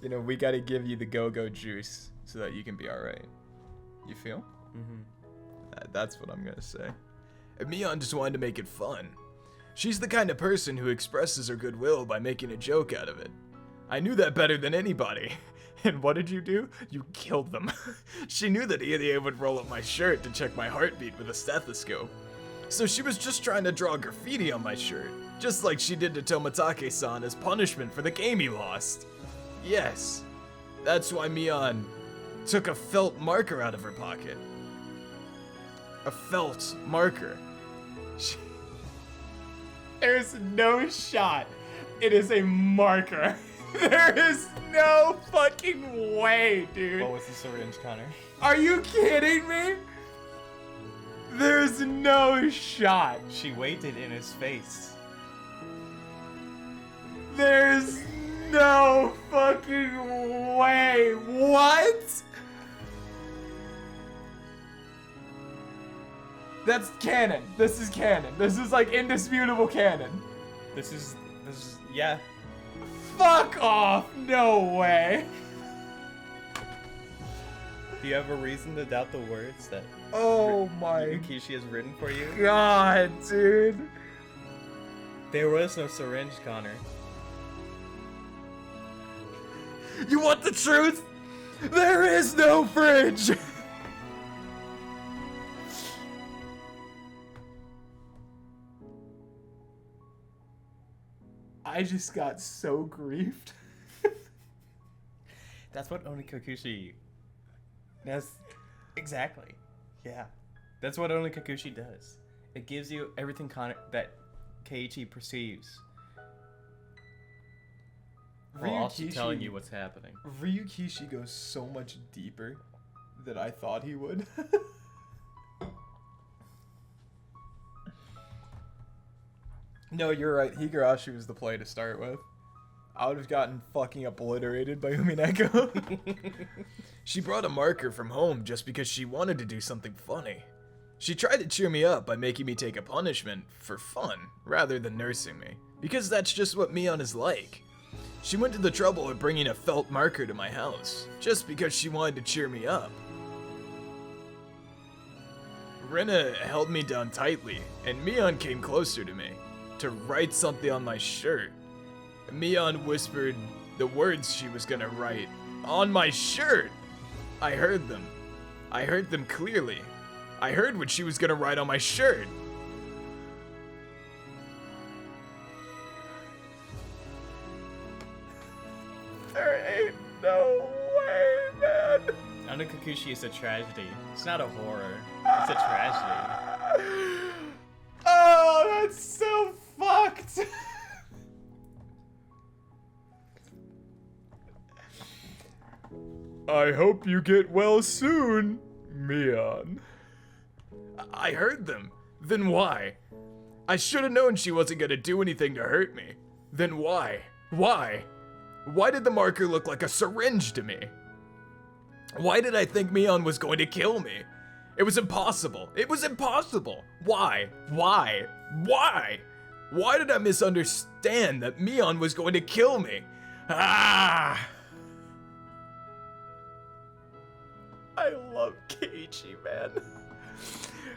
You know, we gotta give you the go-go juice so that you can be alright. You feel?
Mm-hmm.
That's what I'm gonna say. And Mion just wanted to make it fun. She's the kind of person who expresses her goodwill by making a joke out of it. I knew that better than anybody. And what did you do? You killed them. She knew that Irie would roll up my shirt to check my heartbeat with a stethoscope. So she was just trying to draw graffiti on my shirt, just like she did to Tomatake-san as punishment for the game he lost. Yes, that's why Mion took a felt marker out of her pocket. A felt marker.
There's no shot. It is a marker. There is no fucking way, dude.
What was the syringe, Connor?
Are you kidding me? There's no shot.
She waited in his face.
There's no fucking way. What? That's canon. This is canon. This is like indisputable canon.
This is, yeah.
Fuck off. No way.
Do you have a reason to doubt the words that
Oh my
Kishi has written for you.
god, dude.
There was no syringe, Connor.
You want the truth? There is no fridge! I just got so griefed.
That's what Onikakushi. That's exactly. Yeah, that's what Onikakushi does. It gives you everything that Keiichi perceives, while also telling you what's happening.
Ryukishi goes so much deeper than I thought he would. No, you're right. Higurashi was the play to start with. I would have gotten fucking obliterated by Umineko. She brought a marker from home just because she wanted to do something funny. She tried to cheer me up by making me take a punishment for fun rather than nursing me, because that's just what Mion is like. She went to the trouble of bringing a felt marker to my house just because she wanted to cheer me up. Rina held me down tightly, and Mion came closer to me to write something on my shirt. Mion whispered the words she was gonna write on my shirt. I heard them. I heard them clearly. I heard what she was gonna write on my shirt. There ain't no way, man.
Onikakushi is a tragedy. It's not a horror. It's a tragedy.
Oh, that's so fucked.
I hope you get well soon, Mion.
I heard them. Then why? I should have known she wasn't gonna do anything to hurt me. Then why? Why? Why did the marker look like a syringe to me? Why did I think Mion was going to kill me? It was impossible. It was impossible. Why? Why? Why? Why did I misunderstand that Mion was going to kill me? Ah! I love Keiichi, man.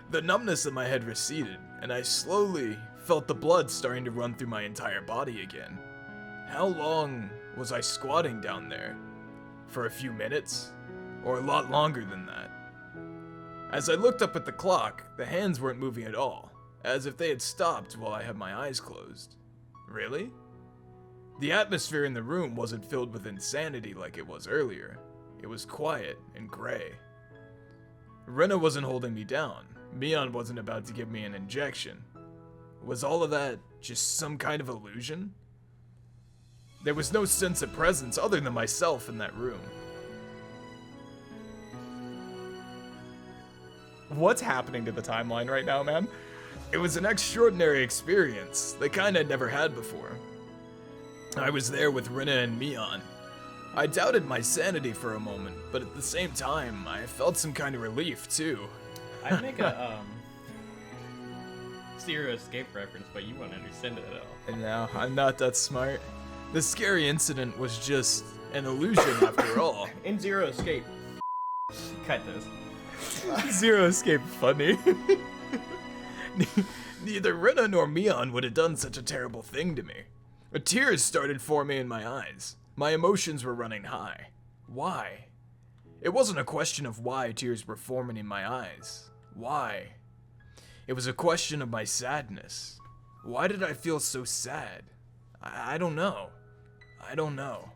The numbness in my head receded, and I slowly felt the blood starting to run through my entire body again. How long was I squatting down there? For a few minutes? Or a lot longer than that? As I looked up at the clock, the hands weren't moving at all, as if they had stopped while I had my eyes closed. Really? The atmosphere in the room wasn't filled with insanity like it was earlier. It was quiet and gray. Rena wasn't holding me down. Mion wasn't about to give me an injection. Was all of that just some kind of illusion? There was no sense of presence other than myself in that room. What's happening to the timeline right now, man? It was an extraordinary experience, the kind I'd never had before. I was there with Rena and Mion. I doubted my sanity for a moment, but at the same time, I felt some kind of relief, too.
I'd make a Zero Escape reference, but you won't understand it at all.
And now, I'm not that smart. The scary incident was just an illusion after all.
In Zero Escape. Cut this.
Zero Escape funny. Neither Rena nor Mion would have done such a terrible thing to me. Tears started forming in my eyes. My emotions were running high. Why? It wasn't a question of why tears were forming in my eyes. Why? It was a question of my sadness. Why did I feel so sad? I don't know. I don't know.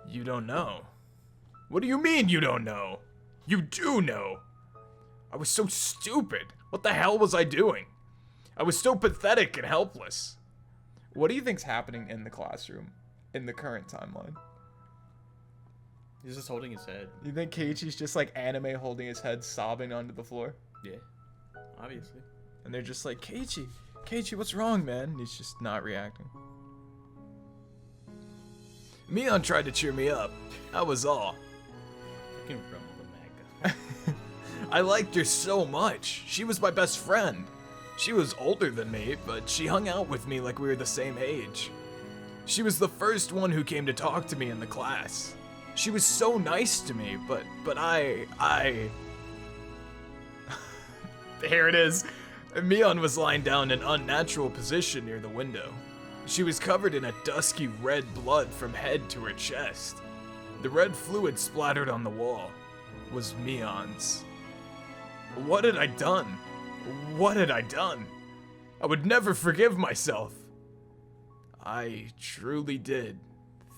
You don't know. What do you mean you don't know? You do know. I was so stupid. What the hell was I doing? I was so pathetic and helpless. What do you think's happening in the classroom in the current timeline?
He's just holding his head.
You think Keiichi's just like anime holding his head sobbing onto the floor?
Yeah. Obviously.
And they're just like, Keiichi, what's wrong, man? And he's just not reacting. Mion tried to cheer me up. That was all.
Fucking rumble the mag.
I liked her so much. She was my best friend. She was older than me, but she hung out with me like we were the same age. She was the first one who came to talk to me in the class. She was so nice to me, but I
Here it is. Mion was lying down in an unnatural position near the window. She was covered in a dusky red blood from head to her chest. The red fluid splattered on the wall was Mion's. What had I done? What had I done? I would never forgive myself. I truly did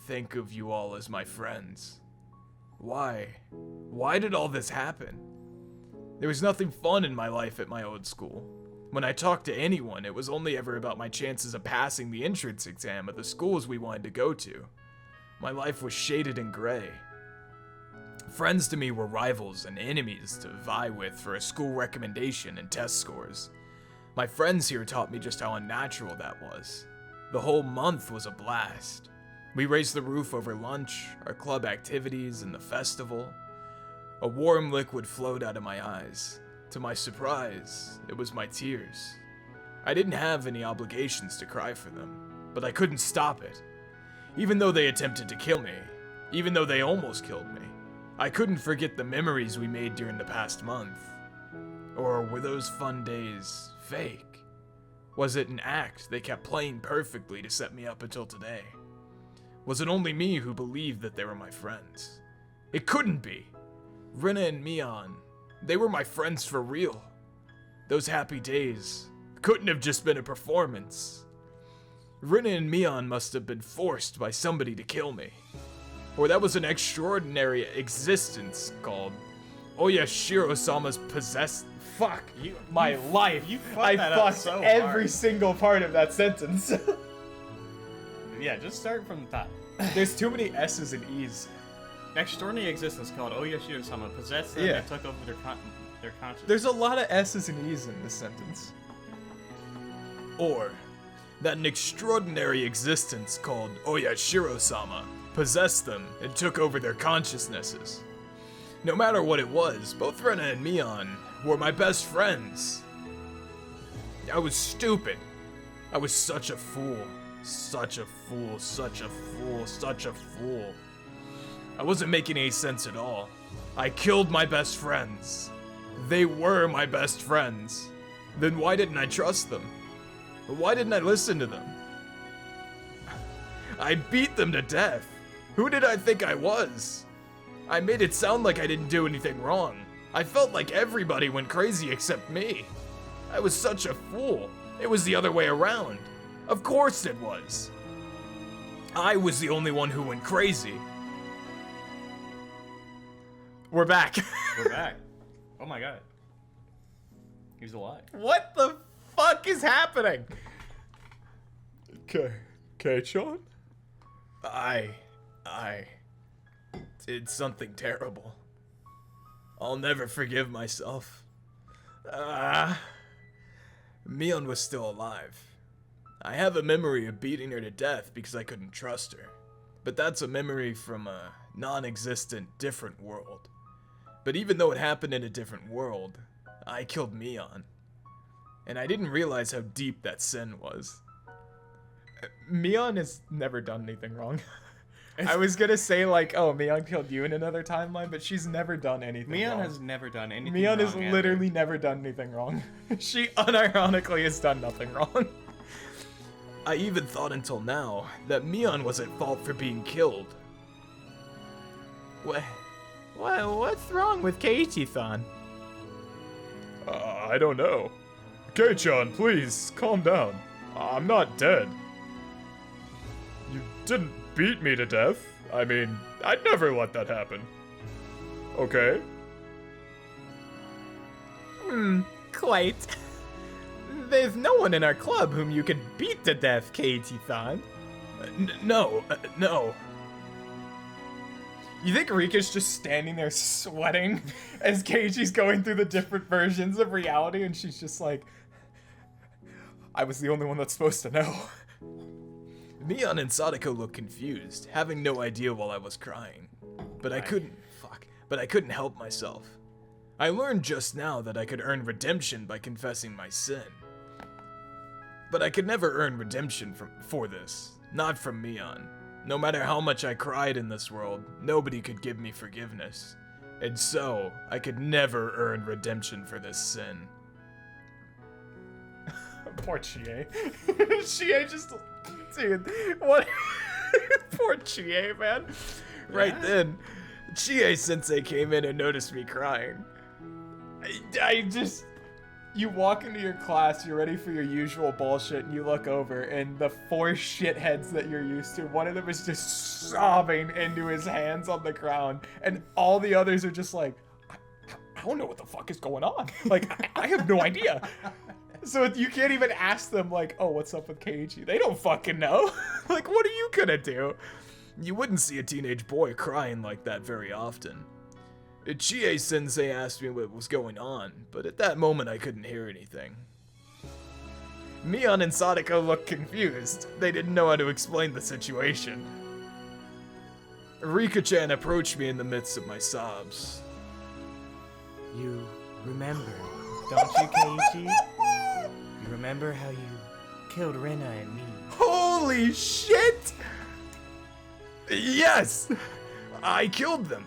think of you all as my friends. Why? Why did all this happen? There was nothing fun in my life at my old school. When I talked to anyone, it was only ever about my chances of passing the entrance exam at the schools we wanted to go to. My life was shaded in gray. Friends to me were rivals and enemies to vie with for a school recommendation and test scores. My friends here taught me just how unnatural that was. The whole month was a blast. We raised the roof over lunch, our club activities, and the festival. A warm liquid flowed out of my eyes. To my surprise, it was my tears. I didn't have any obligations to cry for them, but I couldn't stop it. Even though they attempted to kill me, even though they almost killed me, I couldn't forget the memories we made during the past month. Or were those fun days fake? Was it an act they kept playing perfectly to set me up until today? Was it only me who believed that they were my friends? It couldn't be. Rina and Mion, they were my friends for real. Those happy days couldn't have just been a performance. Rina and Mion must have been forced by somebody to kill me. Or that was an extraordinary existence called Oyashiro-sama's possessed.
Fuck my life. I fucked so every single part of that sentence. Yeah, just start from the top.
There's too many S's and E's.
Extraordinary existence called Oyashiro-sama possessed them and took over their consciousness.
There's a lot of S's and E's in this sentence. Or that an extraordinary existence called Oyashiro-sama possessed them and took over their consciousnesses. No matter what it was, both Rena and Mion were my best friends. I was stupid. I was such a fool. Such a fool, such a fool, such a fool. I wasn't making any sense at all. I killed my best friends. They were my best friends. Then why didn't I trust them? Why didn't I listen to them? I beat them to death. Who did I think I was? I made it sound like I didn't do anything wrong. I felt like everybody went crazy except me. I was such a fool. It was the other way around. Of course it was. I was the only one who went crazy. We're back.
We're back. Oh my god. He's alive.
What the fuck is happening?
K-chan?
I did something terrible. I'll never forgive myself. Mion was still alive. I have a memory of beating her to death because I couldn't trust her. But that's a memory from a non-existent different world. But even though it happened in a different world, I killed Mion. And I didn't realize how deep that sin was.
Mion has never done anything wrong. I was gonna say like, oh, Mion killed you in another timeline, but she's never done anything wrong.
Mion has never done anything
Mion
wrong.
has literally never done anything wrong. She unironically has done nothing wrong.
I even thought until now that Mion was at fault for being killed. What's wrong with Keiichi-san?
I don't know. K-chan, please, calm down. I'm not dead. You didn't beat me to death. I mean, I'd never let that happen. Okay?
Quite. There's no one in our club whom you could beat to death, Keiichi-san.
No.
You think Rika's just standing there sweating as Keiichi's going through the different versions of reality and she's just like, I was the only one that's supposed to know.
Mion and Sadako looked confused, having no idea while I was crying. But I couldn't help myself. I learned just now that I could earn redemption by confessing my sin. But I could never earn redemption for this, not from Mion. No matter how much I cried in this world, nobody could give me forgiveness. And so, I could never earn redemption for this sin. Poor Chie. Chie just... Dude, what? Poor Chie, man. Right then, Chie Sensei came in and noticed me crying. I just... You walk into your class, you're ready for your usual bullshit, and you look over, and the 4 shitheads that you're used to, one of them is just sobbing into his hands on the ground, and all the others are just like, I don't know what the fuck is going on. Like, I have no idea. So you can't even ask them, like, oh, what's up with Keiichi? They don't fucking know. Like, what are you gonna do? You wouldn't see a teenage boy crying like that very often. Chie Sensei asked me what was going on, but at that moment I couldn't hear anything. Mion and Sadako looked confused. They didn't know how to explain the situation. Rika-chan approached me in the midst of my sobs.
You remember, don't you, Keiichi? You remember how you killed Rena and me?
Holy shit! Yes! I killed them.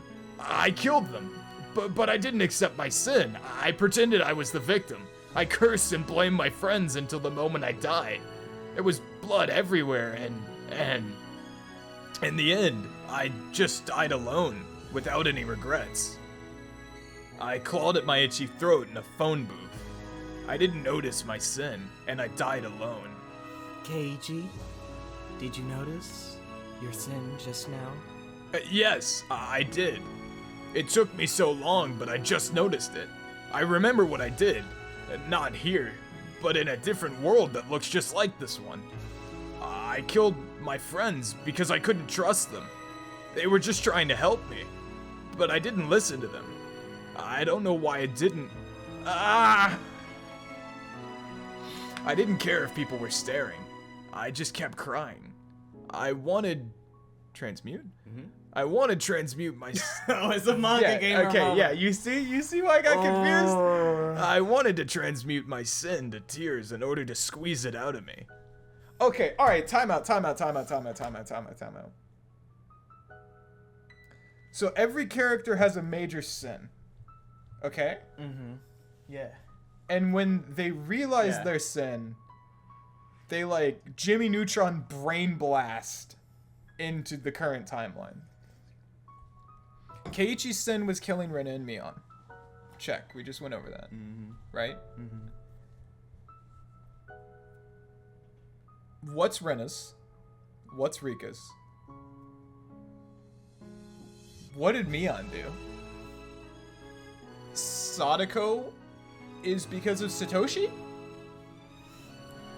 But I didn't accept my sin. I pretended I was the victim. I cursed and blamed my friends until the moment I died. There was blood everywhere, and in the end, I just died alone, without any regrets. I clawed at my itchy throat in a phone booth. I didn't notice my sin, and I died alone.
Keiichi, did you notice your sin just now?
Yes, I did. It took me so long, but I just noticed it. I remember what I did. Not here, but in a different world that looks just like this one. I killed my friends because I couldn't trust them. They were just trying to help me, but I didn't listen to them. I don't know why I didn't. I didn't care if people were staring. I just kept crying. I wanted... Transmute?
Mm-hmm.
I want to transmute my...
Oh, it's a manga game.
Okay, yeah, you see why I got confused? I wanted to transmute my sin to tears in order to squeeze it out of me. Okay, alright, time out. So every character has a major sin. Okay?
Mm-hmm. Yeah.
And when they realize their sin, they like Jimmy Neutron brain blast into the current timeline. Keiichi's sin was killing Rena and Mion. Check. We just went over that.
Mm-hmm.
Right?
Mm-hmm.
What's Rena's? What's Rika's? What did Mion do? Sadako is because of Satoshi?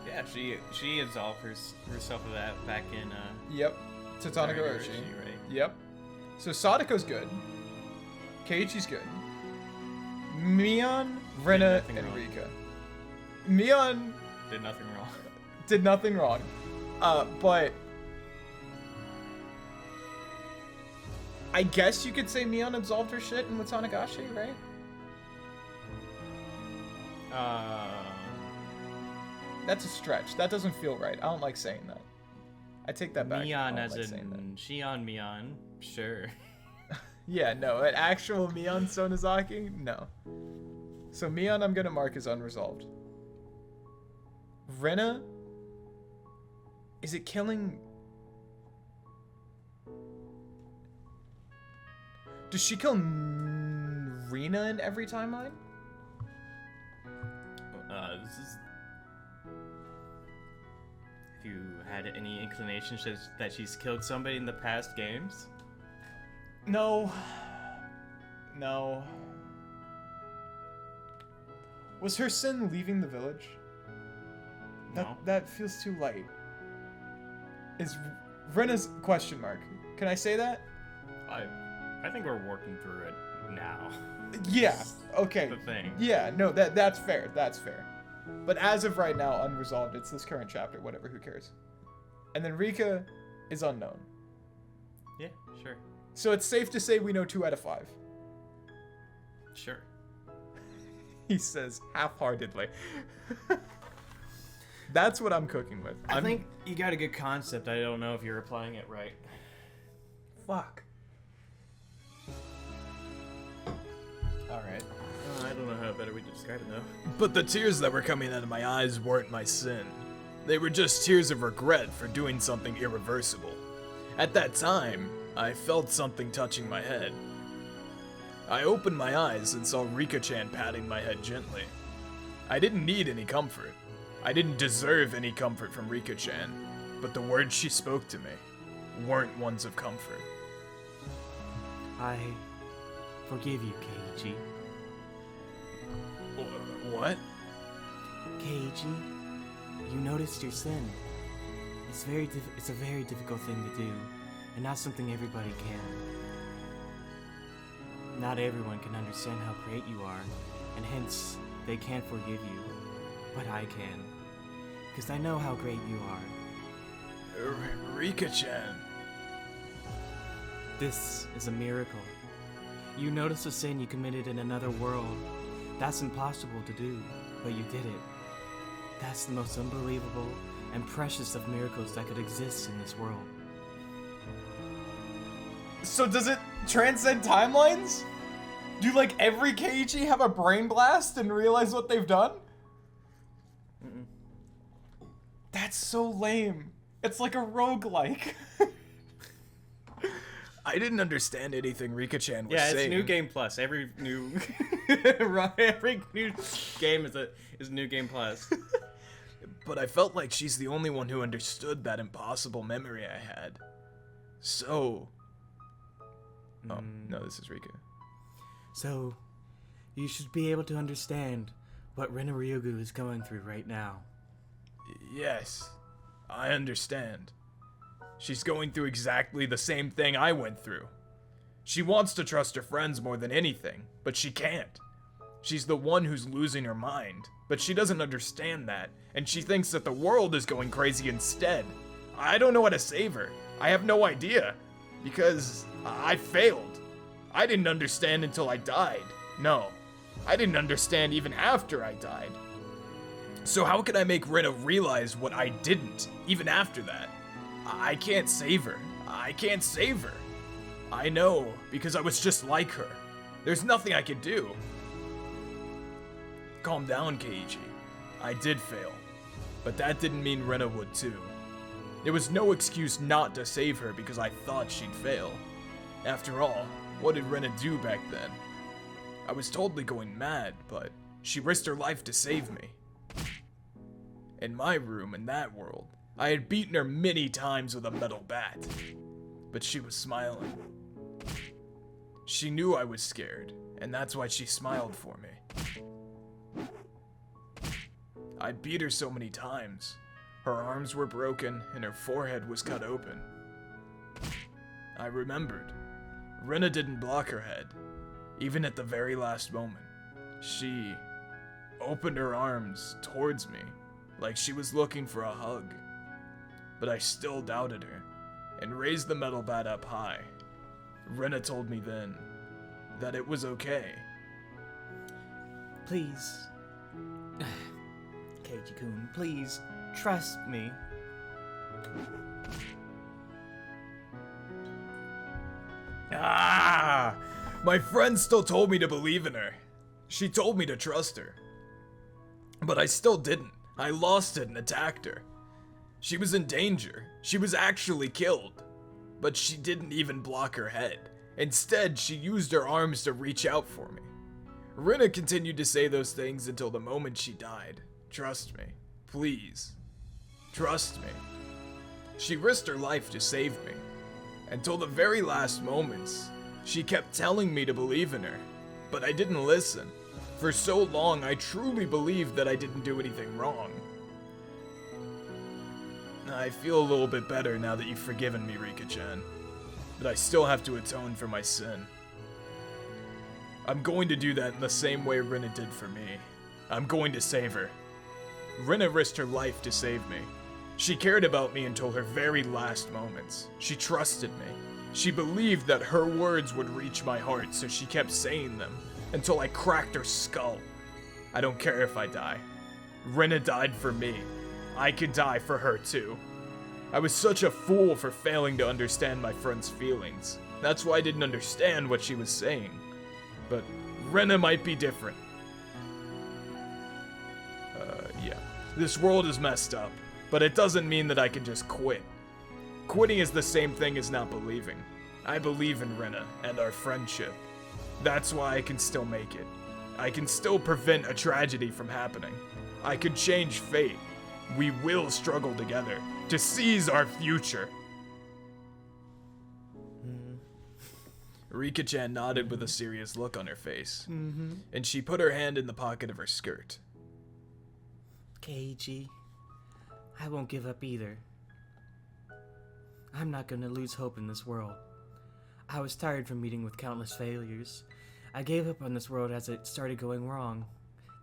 Yeah, she absolved herself of that back in
Yep. Higurashi.
right?
Yep. So Sadako's good. Keiichi's good. Mion, Rena,
nothing
and
wrong.
Rika. Mion
Did nothing wrong.
did nothing wrong. But I guess you could say Mion absolved her shit in Watanagashi, right? That's a stretch. That doesn't feel right. I don't like saying that. I take that back. I
Mion
don't
as
like saying that.
in Shion Mion. Sure.
Yeah, no, an actual Mion Sonozaki? No. So Mion I'm gonna mark as unresolved. Rena? Is it killing... Does she kill Rena in every timeline?
This is... Have you had any inclinations that she's killed somebody in the past games?
No. No. Was her sin leaving the village?
No.
That feels too light. Is Rena's question mark? Can I say that?
I think we're working through it now.
Yeah. Okay.
The thing.
Yeah. No. That's fair. That's fair. But as of right now, unresolved. It's this current chapter. Whatever. Who cares? And then Rika is unknown.
Yeah, sure.
So it's safe to say we know 2 out of 5.
Sure.
He says half-heartedly. That's what I'm cooking with.
I think you got a good concept. I don't know if you're applying it right.
Fuck. All right.
Alright, don't know how better we describe it though.
But the tears that were coming out of my eyes weren't my sin. They were just tears of regret for doing something irreversible. At that time, I felt something touching my head. I opened my eyes and saw Rika-chan patting my head gently. I didn't need any comfort. I didn't deserve any comfort from Rika-chan, but the words she spoke to me weren't ones of comfort.
I forgive you, Keiichi.
What?
Keiichi, you noticed your sin. It's a very difficult thing to do, and not something everybody can. Not everyone can understand how great you are, and hence they can't forgive you. But I can, because I know how great you are.
Rika-chan.
This is a miracle. You noticed a sin you committed in another world. That's impossible to do, but you did it. That's the most unbelievable and precious of miracles that could exist in this world.
So does it transcend timelines? Do like every Keiichi have a brain blast and realize what they've done? Mm-mm. That's so lame. It's like a roguelike.
I didn't understand anything Rika-chan was
Yeah,
saying.
it's New Game Plus. Every new every new game is New Game Plus.
But I felt like she's the only one who understood that impossible memory I had. So... Oh, no, this is Rika.
So, you should be able to understand what Rena Ryugu is going through right now.
Yes, I understand. She's going through exactly the same thing I went through. She wants to trust her friends more than anything, but she can't. She's the one who's losing her mind, but she doesn't understand that, and she thinks that the world is going crazy instead. I don't know how to save her. I have no idea, because I failed. I didn't understand until I died. No, I didn't understand even after I died. So how can I make Rena realize what I didn't, even after that? I can't save her. I can't save her. I know, because I was just like her. There's nothing I could do. Calm down, Keiichi. I did fail. But that didn't mean Rena would too. There was no excuse not to save her because I thought she'd fail. After all, what did Rena do back then? I was totally going mad, but she risked her life to save me. In my room in that world, I had beaten her many times with a metal bat. But she was smiling. She knew I was scared, and that's why she smiled for me. I beat her so many times. Her arms were broken, and her forehead was cut open. I remembered. Rena didn't block her head, even at the very last moment. She opened her arms towards me, like she was looking for a hug. But I still doubted her, and raised the metal bat up high. Rena told me then that it was okay.
Please. Keiji-kun, please, trust me.
Ah! My friend still told me to believe in her. She told me to trust her. But I still didn't. I lost it and attacked her. She was in danger. She was actually killed. But she didn't even block her head. Instead, she used her arms to reach out for me. Rena continued to say those things until the moment she died. Trust me. Please. Trust me. She risked her life to save me. Until the very last moments, she kept telling me to believe in her. But I didn't listen. For so long, I truly believed that I didn't do anything wrong. I feel a little bit better now that you've forgiven me, Rika-chan. But I still have to atone for my sin. I'm going to do that in the same way Rena did for me. I'm going to save her. Rena risked her life to save me. She cared about me until her very last moments. She trusted me. She believed that her words would reach my heart, so she kept saying them until I cracked her skull. I don't care if I die. Rena died for me. I could die for her too. I was such a fool for failing to understand my friend's feelings. That's why I didn't understand what she was saying. But Rena might be different.
This world is messed up, but it doesn't mean that I can just quit. Quitting is the same thing as not believing. I believe in Rena and our friendship. That's why I can still make it. I can still prevent a tragedy from happening. I could change fate. We will struggle together to seize our future. Rika-chan nodded with a serious look on her face, and she put her hand in the pocket of her skirt.
Keiichi, I won't give up either. I'm not gonna lose hope in this world. I was tired from meeting with countless failures. I gave up on this world as it started going wrong.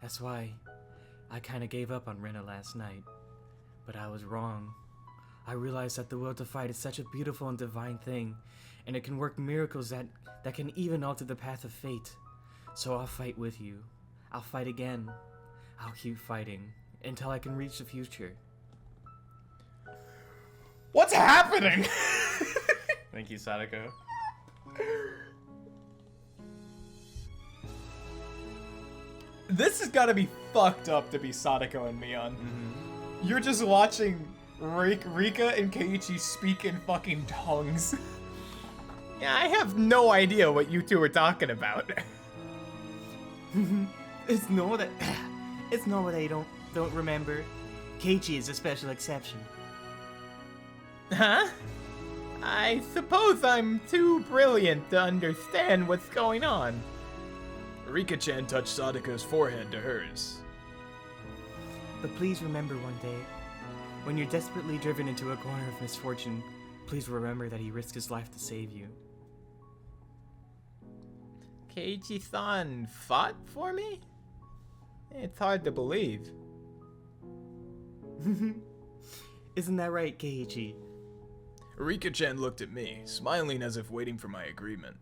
That's why I kinda gave up on Rena last night. But I was wrong. I realized that the will to fight is such a beautiful and divine thing, and it can work miracles that can even alter the path of fate. So I'll fight with you. I'll fight again. I'll keep fighting until I can reach the future.
What's happening?
Thank you, Sadako.
This has got to be fucked up to be Sadako and Mion. You're just watching Rika and Keiichi speak in fucking tongues.
Yeah, I have no idea what you two are talking about.
It's normal that I don't remember. Keiichi is a special exception.
Huh? I suppose I'm too brilliant to understand what's going on.
Rika-chan touched Sadako's forehead to hers.
But please remember one day, when you're desperately driven into a corner of misfortune, please remember that he risked his life to save you.
Keiichi-san fought for me? It's hard to believe.
Isn't that right, Keiichi?
Rika-chan looked at me, smiling as if waiting for my agreement.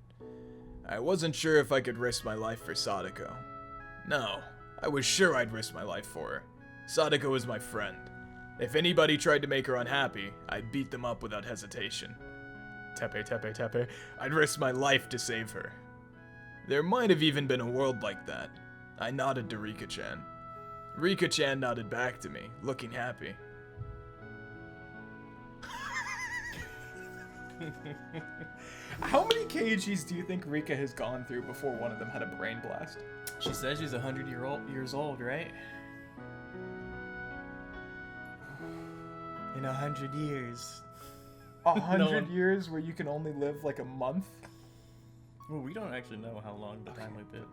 I wasn't sure if I could risk my life for Sadako. No, I was sure I'd risk my life for her. Sadako was my friend. If anybody tried to make her unhappy, I'd beat them up without hesitation. Tepe, tepe, tepe. I'd risk my life to save her. There might have even been a world like that. I nodded to Rika-chan. Rika-chan nodded back to me, looking happy.
How many Keiichis do you think Rika has gone through before one of them had a brain blast?
She says she's 100 years old, right?
In 100 years.
100 years where you can only live like a month?
Well, we don't actually know how long the time loop is.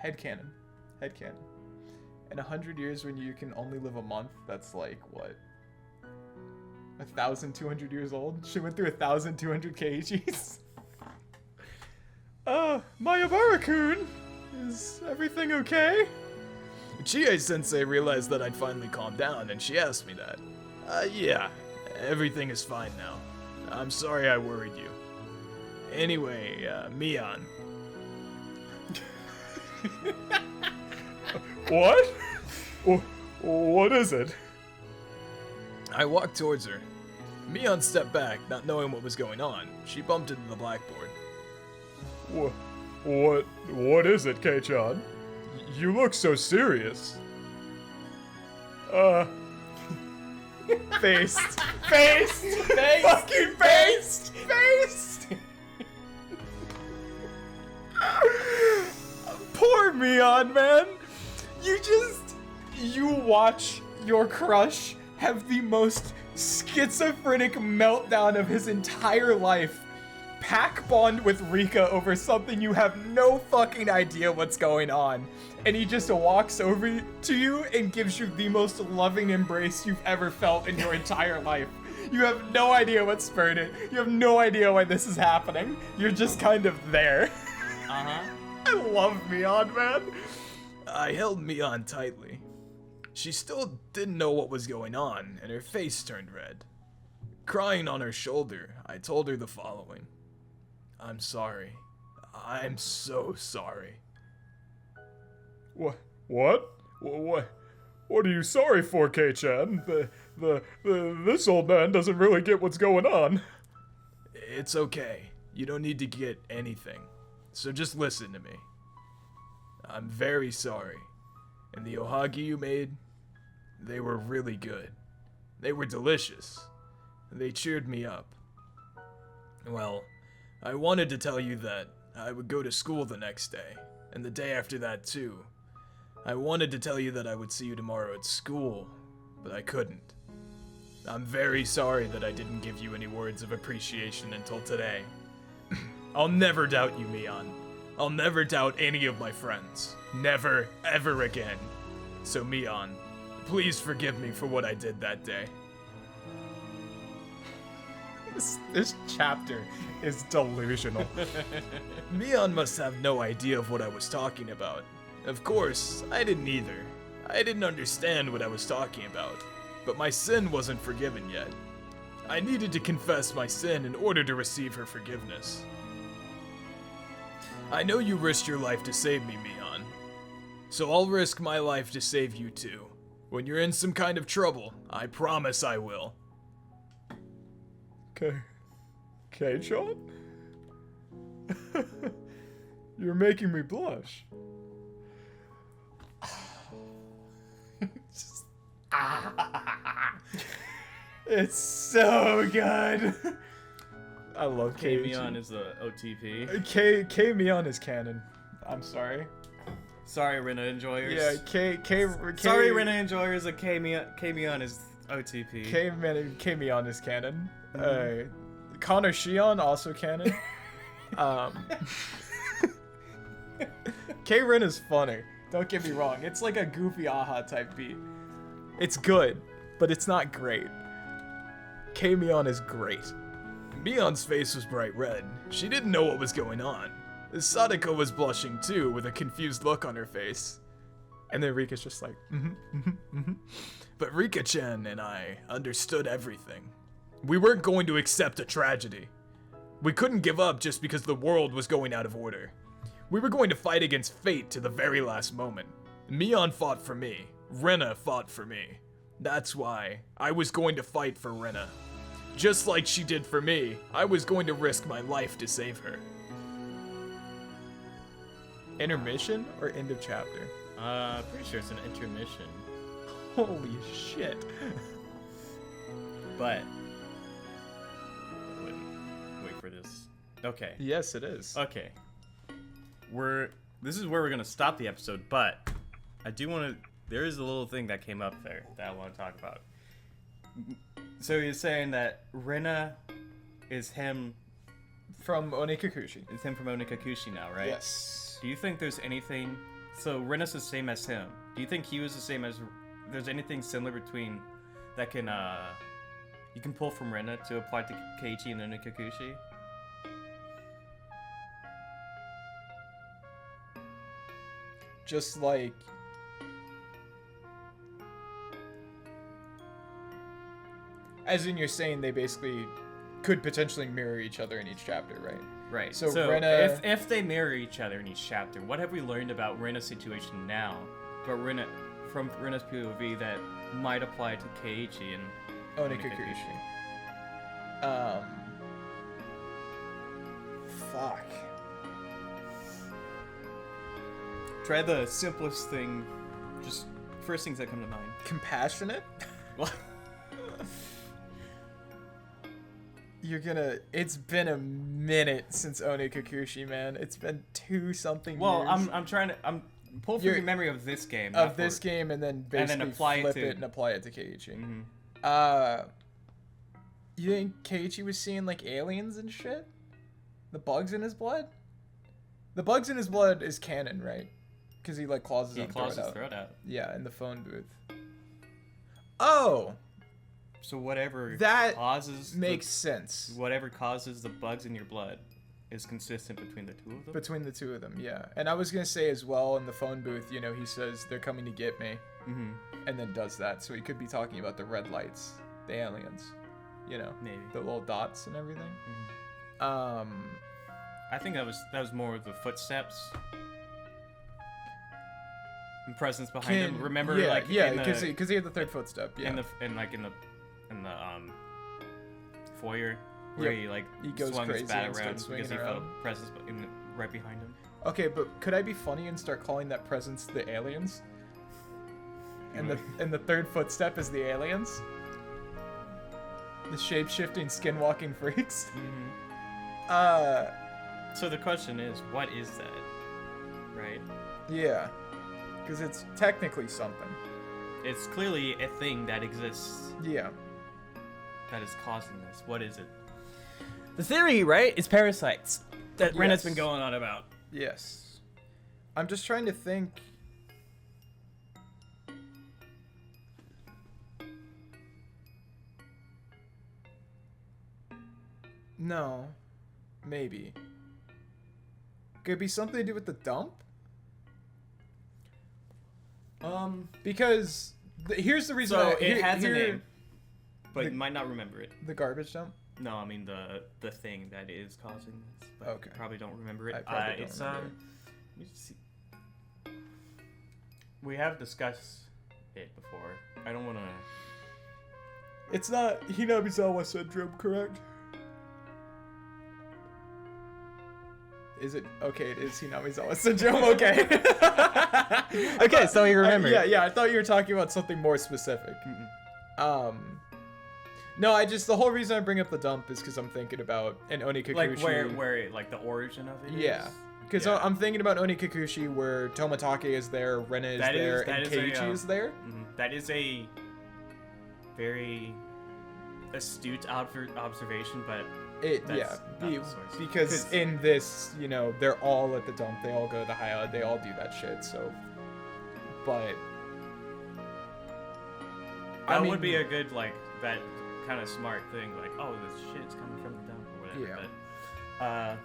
Headcanon. In 100 years when you can only live a month, that's like, what? 1,200 years old? She went through 1,200 kgs. Mayabara-kun, is everything okay?
Chie-sensei realized that I'd finally calmed down, and she asked me that. Yeah, everything is fine now. I'm sorry I worried you. Anyway, Mion.
What? What is it?
I walked towards her. Mion stepped back, not knowing what was going on. She bumped into the blackboard.
What is it, Kei-chan? You look so serious.
Faced. Fucking faced. Poor Mion, man. You watch your crush have the most schizophrenic meltdown of his entire life. Pack bond with Rika over something you have no fucking idea what's going on. And he just walks over to you and gives you the most loving embrace you've ever felt in your entire life. You have no idea what spurred it. You have no idea why this is happening. You're just kind of there. I love Mion, man.
I held Mion tightly. She still didn't know what was going on, and her face turned red. Crying on her shoulder, I told her the following. I'm sorry. I'm so sorry.
What? What are you sorry for, Kei-chan? This old man doesn't really get what's going on.
It's okay. You don't need to get anything. So just listen to me. I'm very sorry. And the ohagi you made,
They were really good. They were delicious. They cheered me up. Well, I wanted to tell you that I would go to school the next day, and the day after that too. I wanted to tell you that I would see you tomorrow at school, but I couldn't. I'm very sorry that I didn't give you any words of appreciation until today. I'll never doubt you, Mion. I'll never doubt any of my friends. Never, ever again. So Mion, please forgive me for what I did that day.
This chapter is delusional.
Mion must have no idea of what I was talking about. Of course, I didn't either. I didn't understand what I was talking about. But my sin wasn't forgiven yet. I needed to confess my sin in order to receive her forgiveness. I know you risked your life to save me, Mion. So I'll risk my life to save you too. When you're in some kind of trouble, I promise I will.
Okay, Sean? You're making me blush. It's so good. I love
Kamion is the OTP.
K Mion is canon. I'm sorry.
Sorry, Rena enjoyers.
Yeah,
Sorry, Rena enjoyers. Kamion is OTP.
K Mion is canon. Connor Shion also canon. K-Ren is funny. Don't get me wrong. It's like a goofy aha type beat. It's good, but it's not great. K-Mion is great.
Mion's face was bright red. She didn't know what was going on. Sadako was blushing too, with a confused look on her face.
And then Rika's just like,
But Rika-chan and I understood everything. We weren't going to accept a tragedy. We couldn't give up just because the world was going out of order. We were going to fight against fate to the very last moment. Mion fought for me. Rena fought for me. That's why I was going to fight for Rena. Just like she did for me, I was going to risk my life to save her.
intermission or end of chapter?
Pretty sure it's an intermission.
Holy shit.
But wait for this. Okay.
Yes, it is.
Okay. This is where we're gonna stop the episode, but I do want to. There is a little thing that came up there that I want to talk about. So you're saying that Rena is him
From Onikakushi.
is him from Onikakushi now, right?
Yes.
Do you think there's anything? So Rena's the same as him. Do you think he was the same as? There's anything similar between that can you can pull from Rena to apply to Keiichi and Onikakushi?
Just like as in you're saying they basically could potentially mirror each other in each chapter, right?
Right.
So
So
Rena-
if they mirror each other in each chapter, what have we learned about Rena's situation now? But from Rena's POV that might apply to Keiichi and
Onikakushi. Fuck.
Try the simplest thing, just first things that come to mind.
Compassionate?
What?
You're gonna. It's been a minute since Onikakushi, man. It's been 2-something
Well,
years.
I'm pull from
You're-
the memory of this game.
of
not
this
for-
game, and then basically
apply it
flip
to-
it and apply it to Keiichi.
Mhm.
You think Keiichi was seeing like aliens and shit? The bugs in his blood? The bugs in his blood is canon, right? Because he like claws his
He
own
claws his
throat out.
throat out.
Yeah, in the phone booth. Oh,
So whatever
That
causes
makes sense.
whatever causes the bugs in your blood is consistent between the two of them.
Between the two of them, yeah. And I was gonna say as well in the phone booth, you know, he says they're coming to get me,
Mm-hmm.
and then does that. So he could be talking about the red lights, the aliens, you know,
Maybe.
the little dots and everything.
I think that was more of the footsteps and presence behind him. Remember,
yeah,
like
yeah,
in the,
because he had the third footstep. Yeah,
in the foyer where
Yep.
he like
He goes
swung his
crazy
bat
and starts
around
swinging
because he felt
around.
presence right behind him.
Okay, but could I be funny and start calling that presence the aliens?
and the third footstep is the aliens. The shape-shifting, skin-walking freaks.
So the question is, what is that? Right?
Yeah. Because it's technically something.
It's clearly a thing that exists
Yeah.
that is causing this. What is it? The theory, right, is parasites that Rena's been
Yes.
going on about.
Yes. I'm just trying to think. No. Maybe. Could it be something to do with the dump? Because here's the reason.
So
I,
it has a
here-
name, but
the-
you might not remember it.
The garbage dump.
No, I mean the thing that is causing this. But
Okay.
You probably don't remember it.
I probably don't
It's
remember
let me just see. We have discussed it before. I don't want to.
It's not Hinamizawa syndrome, correct? Is it? Okay, it is Hinamizawa syndrome. Okay.
Okay, so you remember.
Yeah. I thought you were talking about something more specific. No, the whole reason I bring up the dump is because I'm thinking about an Onikakushi.
Like where like the origin of it is?
Yeah. Because
Yeah.
I'm thinking about Onikakushi where Tomatake is there, Rena is there, and Keiichi is there.
That is a very astute observation, but that's not the source.
Because in this, they're all at the dump. They all go to the hideout. They all do that shit. So, but
that would be a good that kind of smart thing. Like, oh, this shit's coming from the dump or whatever.
Yeah.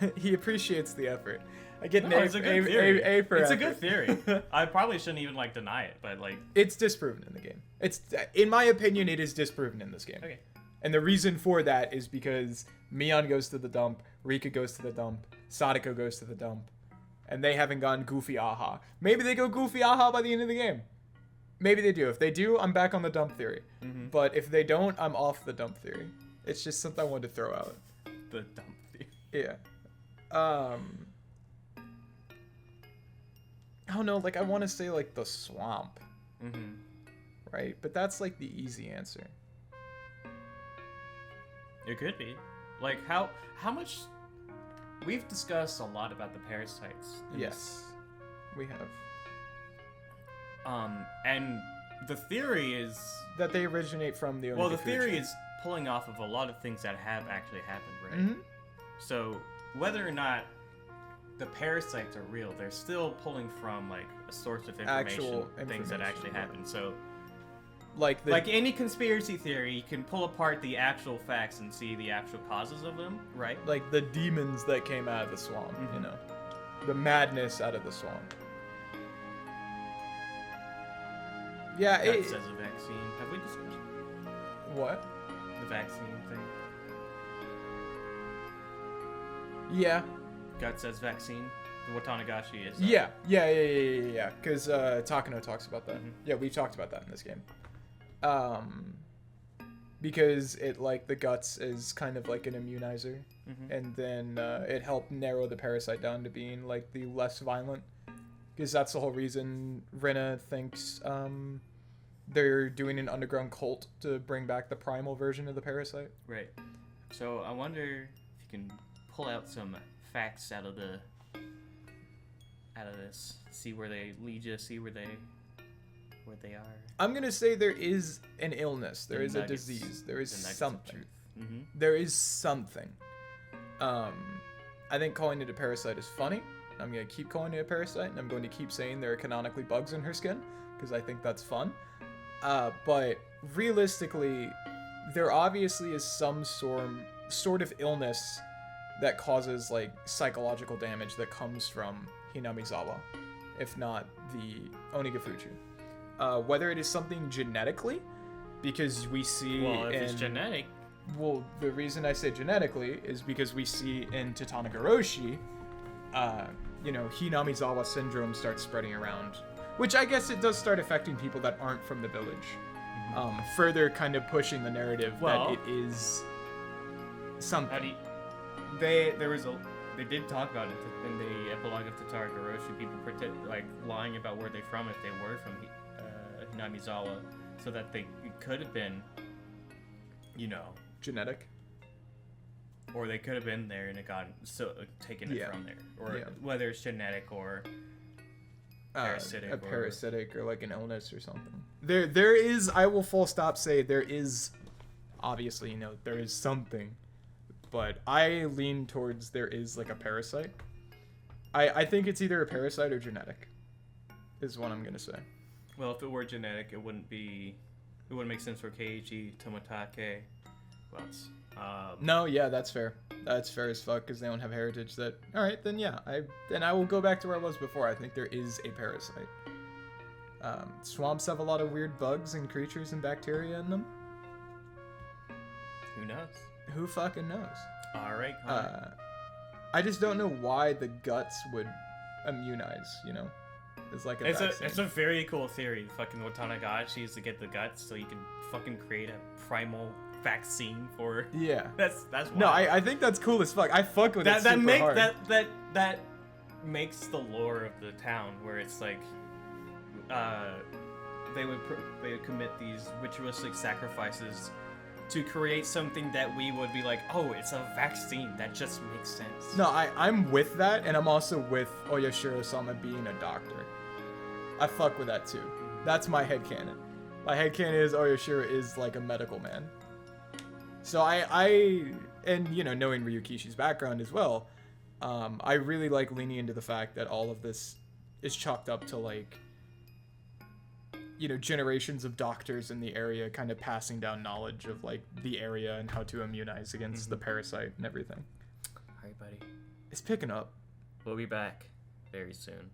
But,
he appreciates the effort. I get
no, it's a good theory.
A for
it's
effort.
a good theory. I probably shouldn't even deny it, but
it's disproven in the game. It's, in my opinion, it is disproven in this game.
Okay.
And the reason for that is because Mion goes to the dump, Rika goes to the dump, Sadako goes to the dump, and they haven't gone goofy aha. Maybe they go goofy aha by the end of the game. Maybe they do. If they do, I'm back on the dump theory. But if they don't, I'm off the dump theory. It's just something I wanted to throw out.
The dump theory.
Yeah. I don't know, I want to say, the swamp. Right? But that's, the easy answer.
It could be. How much... We've discussed a lot about the parasites.
Yes. We have.
And the theory is...
That they originate from the Onikakuchi.
Well, the theory is pulling off of a lot of things that have actually happened, right? So, whether or not the parasites are real, they're still pulling from, a source of information, things that actually happened. So, like any conspiracy theory, you can pull apart the actual facts and see the actual causes of them, right?
Like the demons that came out of the swamp, the madness out of the swamp. Yeah,
That says a vaccine. Have we discussed
what?
the vaccine thing?
Yeah.
God says vaccine. The Watanagashi is.
Yeah. Because Takano talks about that. Yeah, we talked about that in this game. Because it the guts is kind of like an immunizer, and then it helped narrow the parasite down to being the less violent. Because that's the whole reason Rena thinks they're doing an underground cult to bring back the primal version of the parasite.
Right. So I wonder if you can pull out some facts out of this, see where they lead you, see where they are.
I'm gonna say there is an illness, there
The
is
nuggets-
a disease, there is
the nuggets of
something.
truth.
There is something. I think calling it a parasite is funny. I'm gonna keep calling it a parasite, and I'm going to keep saying there are canonically bugs in her skin, because I think that's fun. But realistically, there obviously is some sort of illness that causes psychological damage that comes from Hinamizawa, if not the Onigafuchi. Whether it is something genetically, because we see
Well, if it's genetic.
Well, the reason I say genetically is because we see in Higurashi, Hinamizawa syndrome starts spreading around, which I guess it does start affecting people that aren't from the village. Further kind of pushing the narrative that it is something.
They did talk about it in the epilogue of Higurashi. People pretend lying about where they're from if they were from
Hinamizawa, so that it could have been, you know,
Genetic.
or they could have been there and it got taken it
Yeah.
from there, or
Yeah.
whether it's genetic or parasitic,
A parasitic or like an illness or something. There is, I will full stop say there is, obviously, you know, there is something, but I lean towards there is like a parasite. I think it's either a parasite or genetic, is what I'm gonna say.
Well, if it were genetic, it wouldn't make sense for Keiichi, Toмотake. Who else?
No, yeah, that's fair. That's fair as fuck because they don't have heritage. That all right? Then yeah, I will go back to where I was before. I think there is a parasite. Swamps have a lot of weird bugs and creatures and bacteria in them.
Who knows?
Who fucking knows?
All right. Connor.
I just don't know why the guts would immunize. You know, it's like a vaccine.
It's a very cool theory. Fucking Watanagashi is to get the guts so you can fucking create a primal vaccine for.
Yeah.
That's
No,
wild.
I think that's cool as fuck. I fuck with it super hard.
That makes the lore of the town where it's like, they would commit these ritualistic sacrifices to create something that we would be like, oh, it's a vaccine. That just makes sense.
No, I'm with that, and I'm also with Oyashiro-sama being a doctor. I fuck with that too. That's my headcanon. My headcanon is Oyashiro is like a medical man. So and you know, knowing Ryukishi's background as well, I really like leaning into the fact that all of this is chalked up to like, you know, generations of doctors in the area kind of passing down knowledge of like the area and how to immunize against the parasite and everything.
All right, buddy.
It's picking up.
We'll be back very soon.